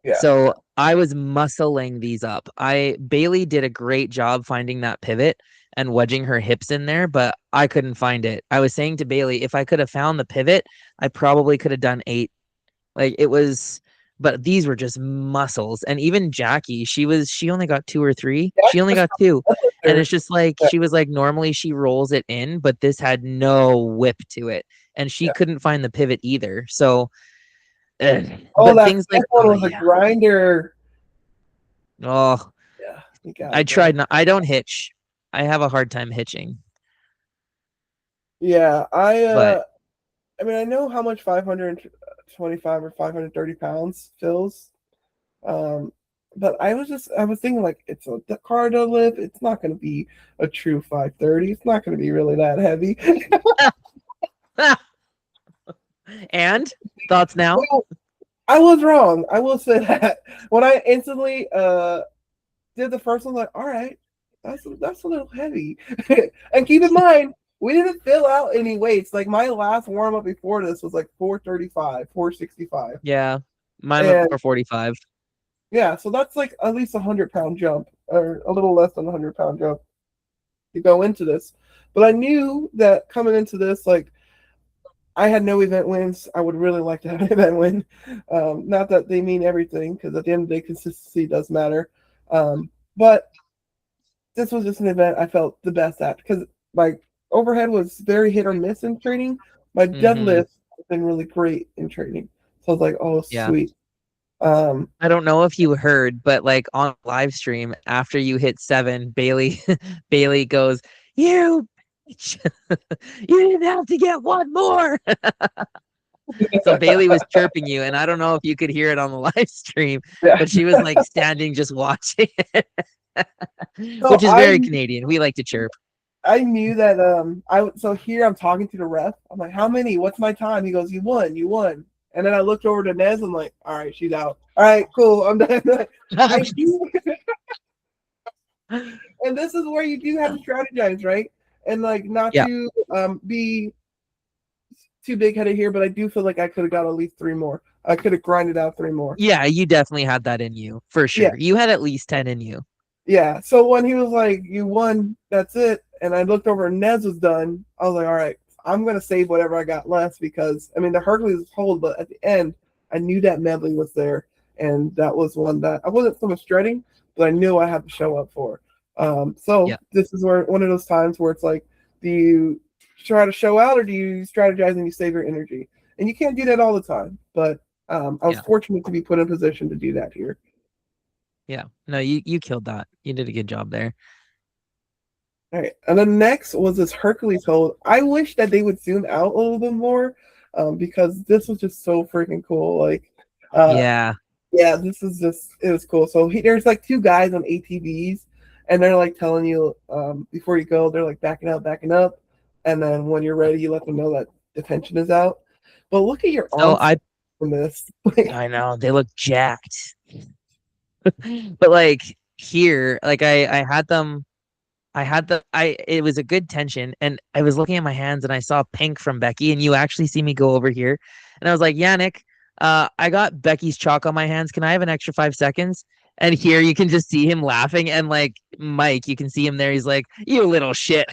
Yeah, So I was muscling these up. I Bailey did a great job finding that pivot and wedging her hips in there, but I couldn't find it. I was saying to Bailey, if I could have found the pivot, I probably could have done 8. Like it was, but these were just muscles. And even Jackie, she only got 2 or 3. yeah, She only got 2. And there. it's just like Yeah, she was like normally she rolls it in, but this had no whip to it. And she yeah. couldn't find the pivot either. So ugh. Oh, But that things like fifth one oh was a yeah. grinder. Oh, Yeah, you got I it, bro. tried not I don't hitch. I have a hard time hitching. Yeah, But I mean, I know how much 525 or 530 pounds fills. Um, but I was thinking like it's a car deadlift. It's not going to be a true 530. It's not going to be really that heavy. and thoughts now? Well, I was wrong. I will say that when I instantly did the first one, like, all right, that's a little heavy. And keep in mind, we didn't fill out any weights. Like my last warm up before this was like 435, 465, Yeah. Mine was and 445. yeah, so that's like at least 100 pound jump, or a little less than 100 pound jump to go into this. But I knew that coming into this, like I had no event wins. I would really like to have an event win. Not that they mean everything, because at the end of the day, consistency does matter. But this was just an event I felt the best at because my overhead was very hit or miss in training. My Mm-hmm. deadlift has been really great in training. So I was like, oh, Yeah. sweet. Um, I don't know if you heard, but like on live stream after you hit 7, Bailey Bailey goes, "You bitch. You didn't have to get one more." So Bailey was chirping you, and I don't know if you could hear it on the live stream, yeah. but she was like standing just watching it, So which is very Canadian. We like to chirp. I knew that so here I'm talking to the ref. I'm like, how many? What's my time? He goes, you won, you won. And then I looked over to Nez. I'm like, all right, she's out. All right, cool. I'm done. I do, and this is where you do have to strategize, right? And like not Yeah. to be too big headed here, but I do feel like I could have got at least three more. I could have grinded out three more. Yeah, you definitely had that in you for Yeah, sure. You had at least 10 in you. yeah. So when he was like, "You won, that's it," and I looked over and Nez was done, I was like, "All right, I'm gonna save whatever I got left because I mean the Hercules was hold, but at the end I knew that medley was there, and that was one that I wasn't so much dreading, but I knew I had to show up for. So Yeah. this is where one of those times where it's like, do you try to show out or do you strategize and you save your energy? And you can't do that all the time, but I was Yeah. fortunate to be put in position to do that here. Yeah. No, you killed that. You did a good job there. All right, and then next was this Hercules hold. I wish that they would zoom out a little bit more, because this was just so freaking cool. Like, uh, Yeah. yeah, this is just it was cool. So there's like two guys on ATVs, and they're like telling you before you go, they're like backing up, and then when you're ready, you let them know that the tension is out. But look at your So arms I from this. I know they look jacked. But like here, like I had them I it was a good tension and I was looking at my hands and I saw pink from Becky and you actually see me go over here and I was like, Yannick, I got Becky's chalk on my hands. Can I have an extra 5 seconds? And here you can just see him laughing and like Mike, you can see him there. He's like, you little shit.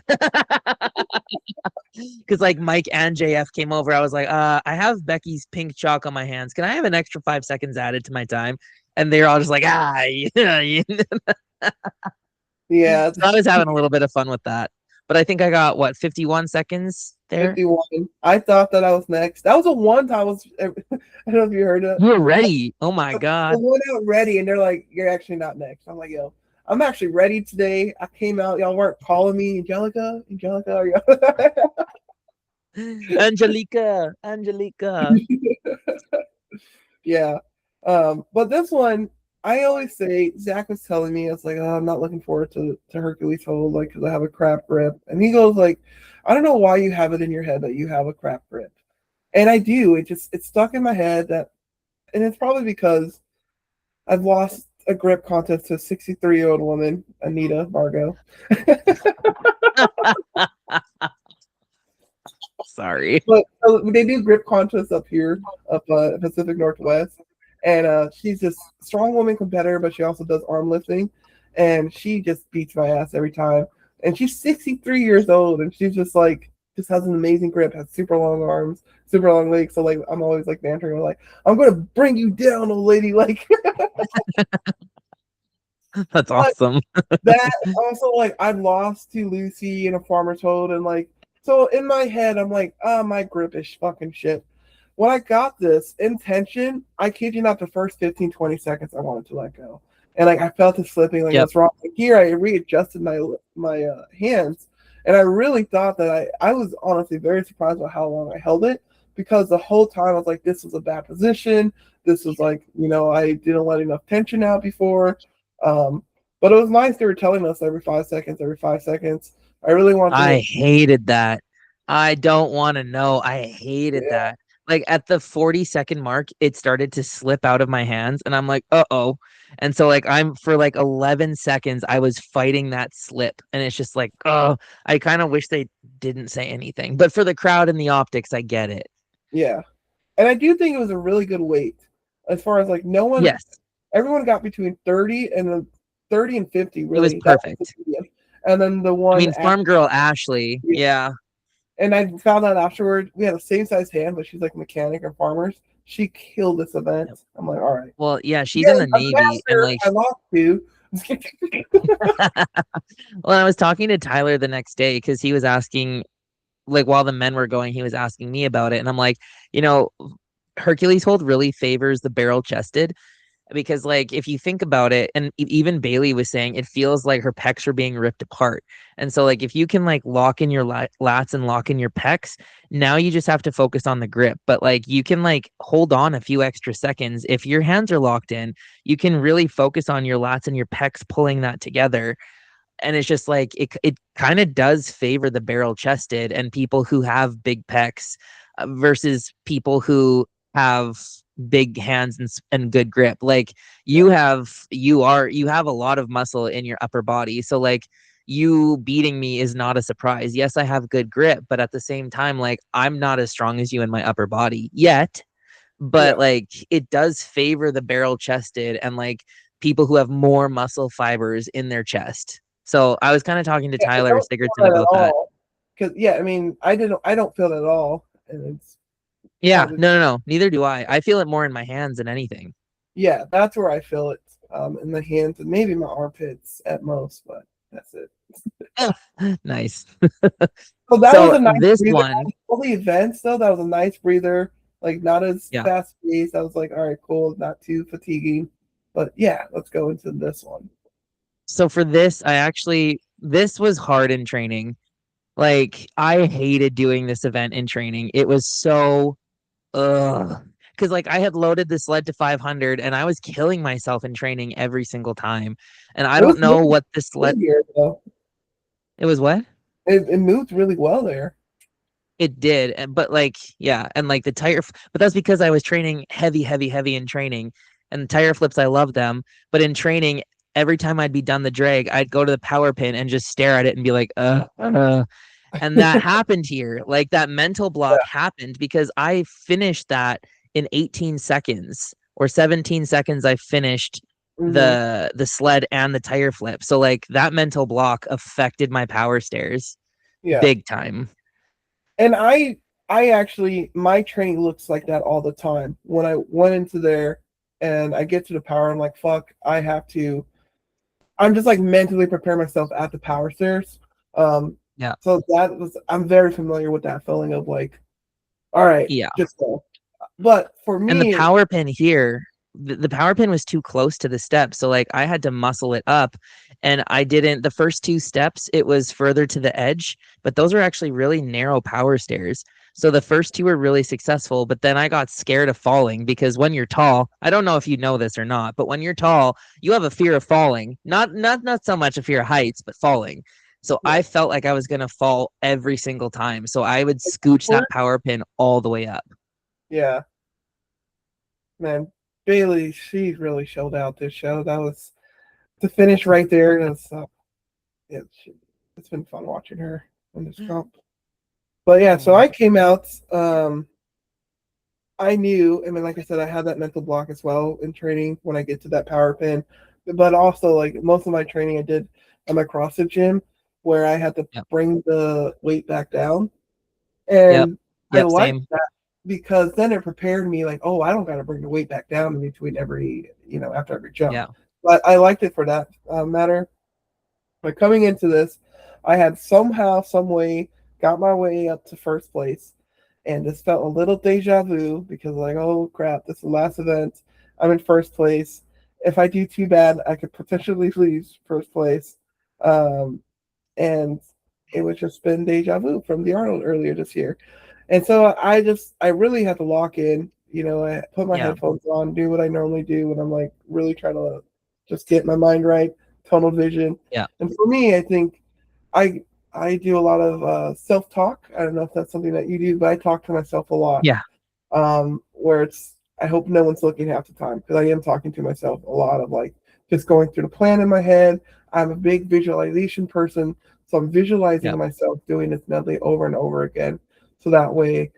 Because like Mike and JF came over. I was like, I have Becky's pink chalk on my hands. Can I have an extra 5 seconds added to my time? And they're all just like, yeah. Yeah, So I was having a little bit of fun with that. But I think I got what 51 seconds there. 51. I thought that I was next. That was a one time I was. I don't know if you heard it. You were ready. Oh my I God. went out ready, and they're like, "You're actually not next." I'm like, "Yo, I'm actually ready today." I came out. Y'all weren't calling me, Angelica. Angelica, are Angelica. Angelica. Yeah. But this one, I always say Zach was telling me, I was like, oh, I'm not looking forward to Hercules hold, like, because I have a crap grip. And he goes, like, I don't know why you have it in your head that you have a crap grip. And I do. It's stuck in my head that, and it's probably because I've lost a grip contest to a 63-year-old woman, Anita Margot. Sorry. But they do grip contests up here, up Pacific Northwest, and she's this strong woman competitor, but she also does arm lifting, and she just beats my ass every time. And she's 63 years old, and she's just like just has an amazing grip, has super long arms, super long legs. So like I'm always like bantering her, like I'm gonna bring you down, old lady. Like That's but awesome. that also like I've lost to Lucy in a farmer's hold, and like so in my head I'm like, oh, my grip is fucking shit. When I got this intention, I kid you not, the first 15, 20 seconds I wanted to let go. And like I felt it slipping, like Yep. what's wrong? Like, here I readjusted my hands, and I really thought that I was honestly very surprised by how long I held it because the whole time I was like, this was a bad position. This was like, I didn't let enough tension out before. Um, but it was nice they were telling us every 5 seconds, every 5 seconds. I really want to I make hated that. I don't want to know. I hated yeah, that. Like at the 40-second mark, it started to slip out of my hands, and I'm like, uh-oh. And so like I'm for like 11 seconds, I was fighting that slip. And it's just like, oh, I kind of wish they didn't say anything. But for the crowd and the optics, I get it. yeah. And I do think it was a really good weight as far as like Yes, everyone got between 30 and 50 it was really. That was the perfect. median. And then the I one mean, after, Farm Girl Ashley, yeah. and I found out afterward we had the same size hand, but she's like a mechanic or farmers. She killed this event. Yep. I'm like, all right. Well, yeah, she's Yeah, in the I'm Navy and faster. like I lost two. well, I was talking to Tyler the next day because he was asking like while the men were going, he was asking me about it. And I'm like, you know, Hercules hold really favors the barrel chested because like if you think about it, and even Bailey was saying it feels like her pecs are being ripped apart. And so like if you can like lock in your lats and lock in your pecs, now you just have to focus on the grip. But like you can like hold on a few extra seconds. If your hands are locked in, you can really focus on your lats and your pecs pulling that together. And it's just like it kind of does favor the barrel chested and people who have big pecs versus people who have big hands and good grip. Like Yeah. you have a lot of muscle in your upper body. So like you beating me is not a surprise. Yes, I have good grip, but at the same time, like I'm not as strong as you in my upper body yet. But Yeah. like it does favor the barrel chested and like people who have more muscle fibers in their chest. So I was kind of talking to Yeah, I Tyler don't feel Sigurdson that at about that. all. Because yeah, I mean, I don't feel that at all, and it's Yeah, probably no. Neither do I. I feel it more in my hands than anything. yeah, that's where I feel it, in the hands and maybe my armpits at most, but that's it. Nice. So that was So a nice this breather. one, All the events though, that was a nice breather. Like not as yeah. fast paced. I was like, all right, cool, not too fatiguing. But yeah, let's go into this one. So for this, this was hard in training. Like I hated doing this event in training. It was so ugh. Because like I had loaded the sled to 500 and I was killing myself in training every single time. And I It was don't know moving what this sled. good here though. It was what? It moved really well there. It did, but like, yeah, and like the but that's because I was training heavy in training, and the tire flips, I love them, but in training, every time I'd be done the drag, I'd go to the power pin and just stare at it and be like, and that happened here. Like that mental block happened because I finished that in 18 seconds or 17 seconds. I finished Hmm. the sled and the tire flip, so like that mental block affected my power stairs Yeah. big time. And I actually my training looks like that all the time. When I went into there and I get to the power, I'm like, fuck, I have to I'm just like mentally prepare myself at the power stairs. Um Yeah. so that was I'm very familiar with that feeling of like, all right, Yeah. just go. But for And the me, power pin here, the power pin was too close to the step. So like I had to muscle it up and I didn't the first two steps, it was further to the edge, but those are actually really narrow power stairs. So the first two were really successful, but then I got scared of falling because when you're tall, I don't know if you know this or not, but when you're tall, you have a fear of falling. Not so much a fear of heights, but falling. So yeah. I felt like I was gonna fall every single time. So I would scooch that power pin all the way up. Yeah, man, Bailey, she really showed out this show. That was the finish right there. That's yeah, it's been fun watching her in this comp. But yeah, so Mm. I came out. I knew, I mean, like I said, I had that mental block as well in training when I get to that power pin. But also, like most of my training, I did at my CrossFit gym where I had to Yep. bring the weight back down. Yep. And I Yep. liked Same. that because then it prepared me, like, oh, I don't got to bring the weight back down in between every, after every jump. Yeah. But I liked it for that matter. But coming into this, I had somehow, some way, got my way up to first place, and this felt a little deja vu because like, oh crap, this is the last event. I'm in first place. If I do too bad, I could potentially lose first place. Um, and it was just been deja vu from the Arnold earlier this year. And so I really had to lock in. I put my Yeah. headphones on, do what I normally do when I'm like really trying to just get my mind right, tunnel vision. Yeah. And for me, I think I I do a lot of self talk. I don't know if that's something that you do, but I talk to myself a lot. Yeah. Where it's I hope no one's looking half the time because I am talking to myself a lot of like just going through the plan in my head. I'm a big visualization person, so I'm visualizing Yeah. myself doing this medley over and over again. So that way,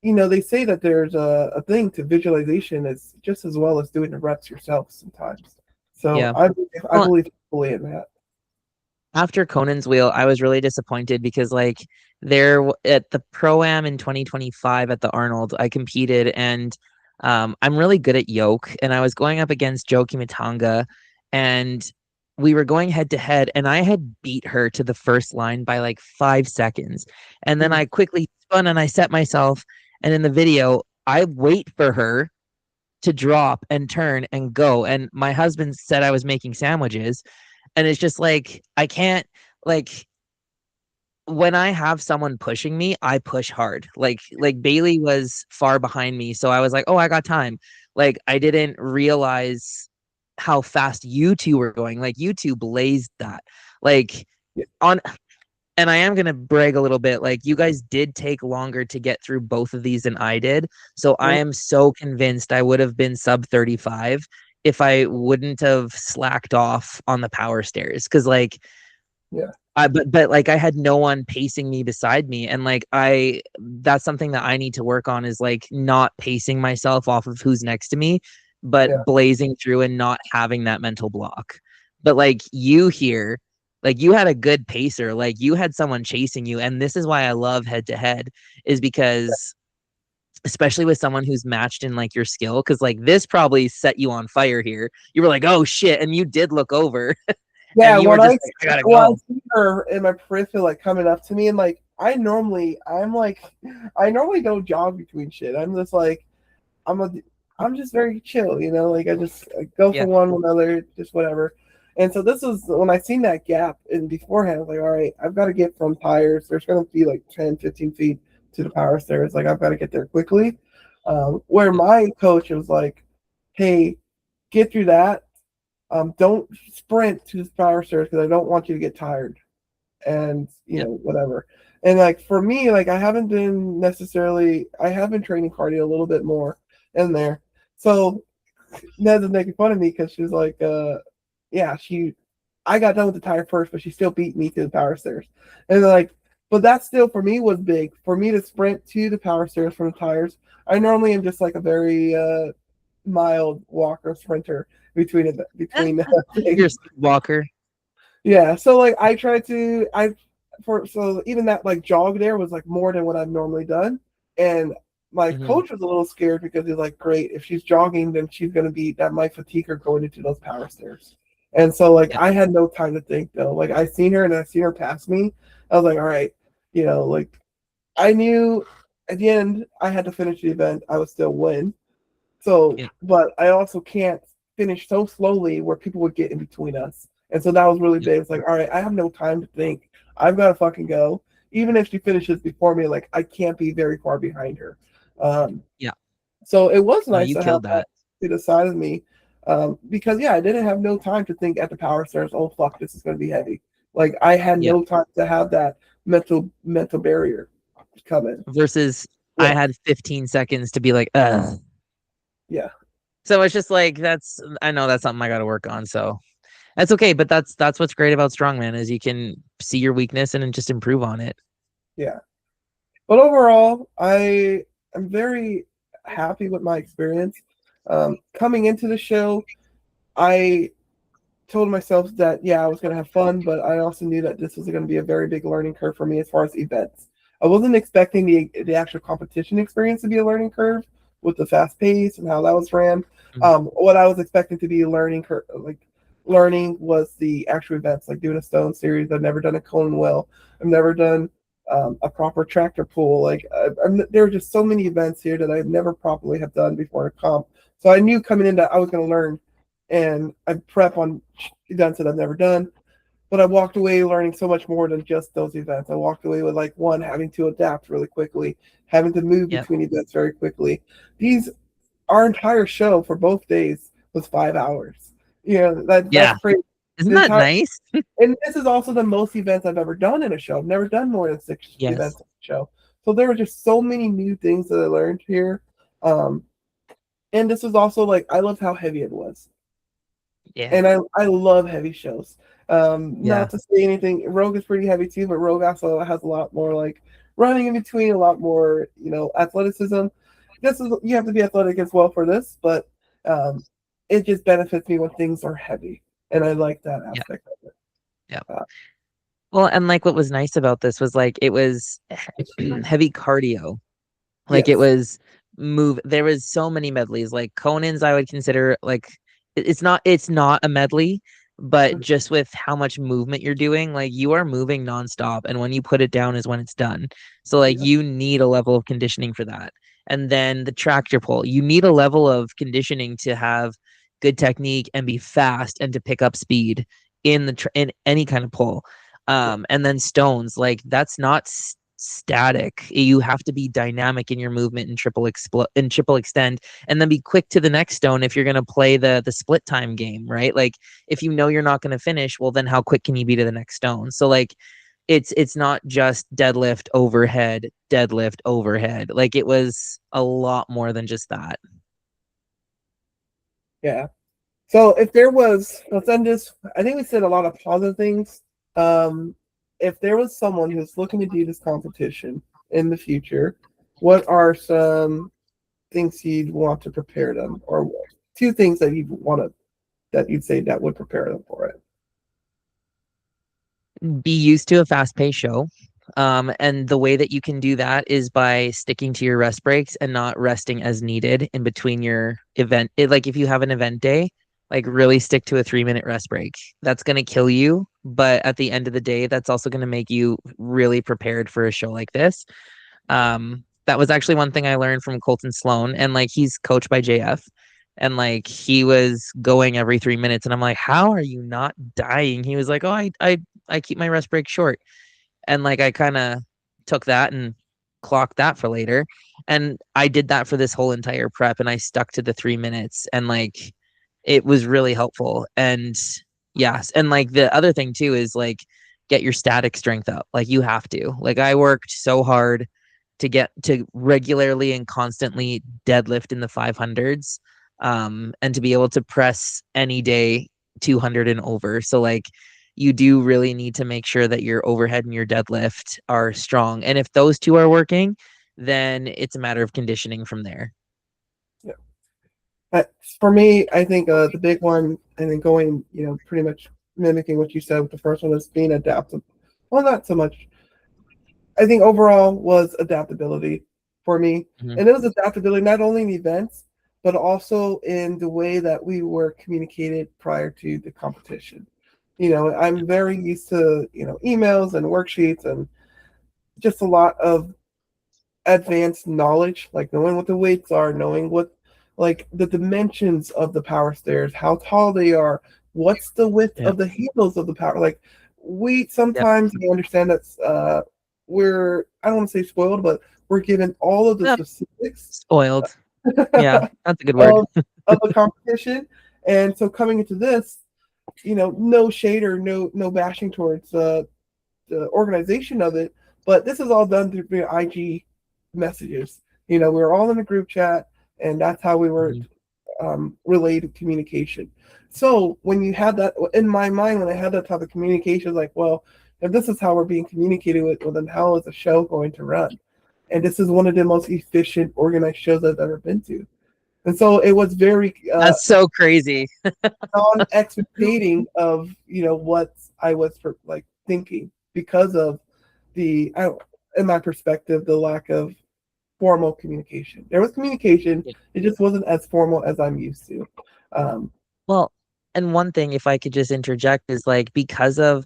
they say that there's a thing to visualization is just as well as doing the reps yourself sometimes. So Yeah. I Well, believe fully in that. after Conan's wheel, I was really disappointed because like at the Pro-Am in 2025 at the Arnold, I competed and I'm really good at yoke and I was going up against Joe Kimitanga and we were going head to head and I had beat her to the first line by like 5 seconds. And then Mhm. I quickly spun and I set myself and in the video, I wait for her to drop and turn and go. And my husband said I was making sandwiches and it's just like I can't like when I have someone pushing me, I push hard. Like Bailey was far behind me, so I was like, "Oh, I got time." Like I didn't realize how fast you two were going. Like you two blazed that. Like Yeah, on and I am gonna brag a little bit. Like you guys did take longer to get through both of these than I did. So I mm, am so convinced I would have been sub 35 if I wouldn't have slacked off on the power stairs. Cause like yeah, but like I had no one pacing me beside me. And like that's something that I need to work on is like not pacing myself off of who's next to me, yeah, but blazing through and not having that mental block. But like you here, like you had a good pacer, like you had someone chasing you. And this is why I love head to head, is because especially with someone who's matched in like your skill, because like this probably set you on fire here. You were like, oh shit. And you did look over yeah. and you were just like, I gotta When I go. see her in my peripheral like coming up to me, and like I normally don't jog between shit. I'm a I'm just very chill, you know. Like I go Yeah. from one to another, just whatever. And so this was when I seen that gap in beforehand. I was like, all right, I've got to get from tires. There's going to be like 10, 15 feet to the power stairs. Like I've got to get there quickly. Where my coach was like, hey, get through that. Don't sprint to the power stairs because I don't want you to get tired and Yep. whatever. And like for me, like I have been training cardio a little bit more in there. So Ned's making fun of me because she's like, yeah, I got done with the tire first, but she still beat me to the power stairs. And like, but that still for me was big. For me to sprint to the power stairs from the tires, I normally am just like a very mild walker sprinter between You're a things. walker. Yeah, so like I try to I for so even that like jog there was like more than what I've normally done, and my Hmm. coach was a little scared because he's like, great, if she's jogging, then she's gonna be that might fatigue her going into those power stairs, and so like Yep. I had no time to think though. Like I seen her pass me. I was like, all right, like I knew at the end I had to finish the event. I would still win. So, Yep. but I also can't finish so slowly where people would get in between us. And so that was really Yep. big. It's like, all right, I have no time to think. I've got to fucking go. Even if she finishes before me, like I can't be very far behind her. Um, Yeah. so it was No, nice you to have killed that that. to the side of me. Because yeah, I didn't have no time to think at the power stairs, oh fuck, this is gonna be heavy. Like I had Yeah. no time to have that mental barrier come in. Versus I Yeah, had 15 seconds to be like, ugh. yeah, So it's just like I know that's something I gotta work on. So that's okay. But that's what's great about strongman is you can see your weakness and then just improve on it. yeah. But overall, I am very happy with my experience. Coming into the show, I told myself that yeah, I was gonna have fun, but I also knew that this was gonna be a very big learning curve for me as far as events. I wasn't expecting the actual competition experience to be a learning curve with the fast pace and how that was ran. Mhm. What I was expecting to be a learning curve, like learning, was the actual events, like doing a stone series. I've never done a cone well. I've never done a proper tractor pull. Like there were just so many events here that I've never properly have done before a comp. So I knew coming in that I was going to learn, and I prep on events that I've never done. But I walked away learning so much more than just those events. I walked away with like one, having to adapt really quickly, having to move Yep. between events very quickly. These Our entire show for both days was 5 hours. That's Yeah. crazy. Isn't The that entire nice? And this is also the most events I've ever done in a show. I've never done more than six Yes. events in a show. So there were just so many new things that I learned here. Um, and this was also like I loved how heavy it was. Yeah. And I love heavy shows. Yeah. Not to say anything, Rogue is pretty heavy too, but Rogue also has a lot more like running in between, a lot more, athleticism. You have to be athletic as well for this, but it just benefits me when things are heavy, and I like that Yeah. aspect of it. Yeah. Uh, Well, and like what was nice about this was like it was heavy cardio. Like it yes, was move. There was so many medleys. Like Conan's, I would consider like it's not a medley, but just with how much movement you're doing, like you are moving nonstop, and when you put it down is when it's done. So like yeah, you need a level of conditioning for that. And then the tractor pull, you need a level of conditioning to have good technique and be fast and to pick up speed in in any kind of pull. yeah, And then stones, like that's not static. You have to be dynamic in your movement and triple extend, and then be quick to the next stone if you're going to play the split time game, right? Like if you know you're not going to finish, well then how quick can you be to the next stone? So like it's not just deadlift overhead. Like it was a lot more than just that. Yeah. So if there was, let's end this. I think we said a lot of positive things. If there was someone who's looking to do this competition in the future, what are some things you'd want to prepare them, or two things that you'd say that would prepare them for it? Be used to a fast-paced show. And the way that you can do that is by sticking to your rest breaks and not resting as needed in between your event. Like if you have an event day, like really stick to a 3-minute rest break. That's going to kill you, but at the end of the day, that's also going to make you really prepared for a show like this. That was actually one thing I learned from Colton Sloan, and like he's coached by JF, and like he was going every 3 minutes, and I'm like, how are you not dying? He was like, oh, I keep my rest break short, and like I kind of took that and clocked that for later, and I did that for this whole entire prep, and I stuck to the 3 minutes, and like it was really helpful. And yes, and like the other thing too is like get your static strength up. Like you have to. Like I worked so hard to get to regularly and constantly deadlift in the 500s, and to be able to press any day 200 and over. So like you do really need to make sure that your overhead and your deadlift are strong, and if those two are working, then it's a matter of conditioning from there. Yeah. For me, I think the big one, and then going, pretty much mimicking what you said with the first one, is being adaptable. Well, not so much. I think overall was adaptability for me. Mhm. And it was adaptability not only in events, but also in the way that we were communicated prior to the competition. I'm very used to, emails and worksheets and just a lot of advanced knowledge, like knowing what the weights are, knowing what, like the dimensions of the power stairs, how tall they are, what's the width Yeah. of the handles of the power. Like we Yeah. sometimes we understand that we're, I don't want to say spoiled, but we're given all of the Yeah. specifics Spoiled. Yeah, that's a good word. of a competition. And so coming into this, no shade or no bashing towards the organization of it, but this is all done through IG messages. We were all in a group chat, and that's how we were Mhm. relayed communication. So when you had that in my mind, when I had that type of communication, like, well, if this is how we're being communicated with, well, then how is the show going to run? And this is one of the most efficient, organized shows I've ever been to. And so it was very That's so crazy. non-expectating of what I was like thinking because of in my perspective, the lack of formal communication. There was communication, it just wasn't as formal as I'm used to. Um, Well, and one thing, if I could just interject, is like because of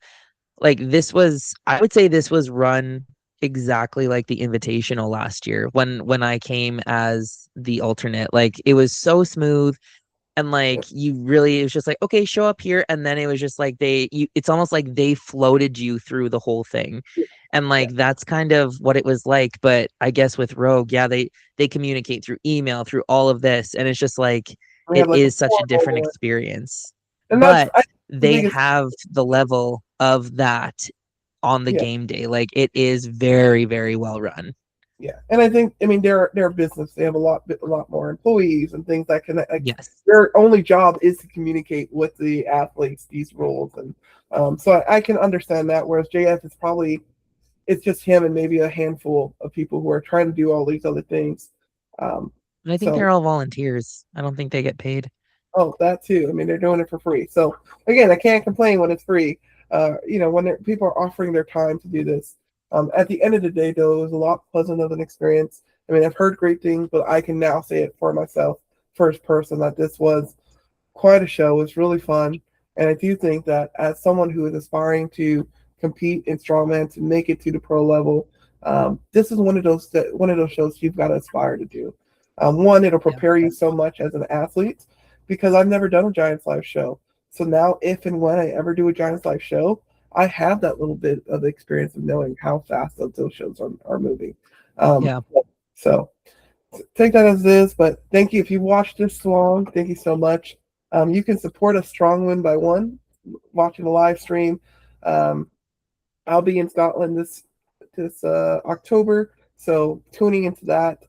like this was, I would say this was run exactly like the invitational last year when I came as the alternate. Like it was so smooth, and like you really, it was just like, okay, show up here, and then it was just like it's almost like they floated you through the whole thing. And yeah, like that's kind of what it was like. But I guess with Rogue, yeah, they communicate through email, through all of this, and it's just like we it had like a is such a different formal one, experience. and that's But the they biggest. have the level of that on the Yeah, game day. Like it is very, very well run. yeah, and I mean they're a business. They have a lot more employees and things that can like Yes. their only job is to communicate with the athletes these rules, and so I can understand that. Whereas JF is probably it's just him and maybe a handful of people who are trying to do all these other things. Um, And I think so they're all volunteers. I don't think they get paid. Oh, that too. I mean, they're doing it for free. So again, I can't complain when it's free. When people are offering their time to do this. At the end of the day, though, it was a lot pleasant of an experience. I mean, I've heard great things, but I can now say it for myself, first person, that this was quite a show. It was really fun, and I do think that as someone who is aspiring to compete in strongman to make it to the pro level, this is one of those shows you've got to aspire to do. One, it'll Yeah. prepare you so much as an athlete because I've never done a Giants live show. So now, if and when I ever do a Giants live show, I have that little bit of experience of knowing how fast those shows are moving. Yeah. So take that as it is, but thank you. If you watched this long, thank you so much. You can support a strong win by one, watching the live stream. Um, I'll be in Scotland this October, so tuning into that,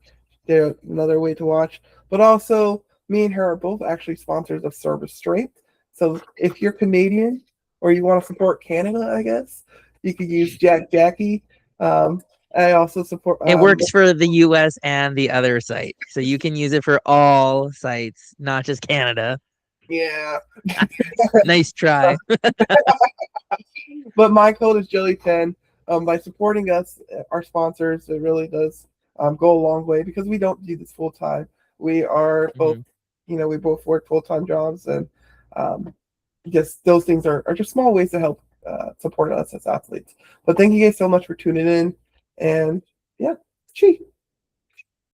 there another way to watch. But also, me and her are both actually sponsors of Cerberus Strength. So if you're Canadian or you want to support Canada, I guess you could use Jackie. I also support. It works for the US and the other site. So you can use it for all sites, not just Canada. Yeah, Nice try. but my code is Jelly10. By supporting us, our sponsors, it really does go a long way because we don't do this full time. We are both, Mhm. we both work full time jobs, and um, just those things are just small ways to help support us as athletes. But thank you guys so much for tuning in, and yeah, cheers.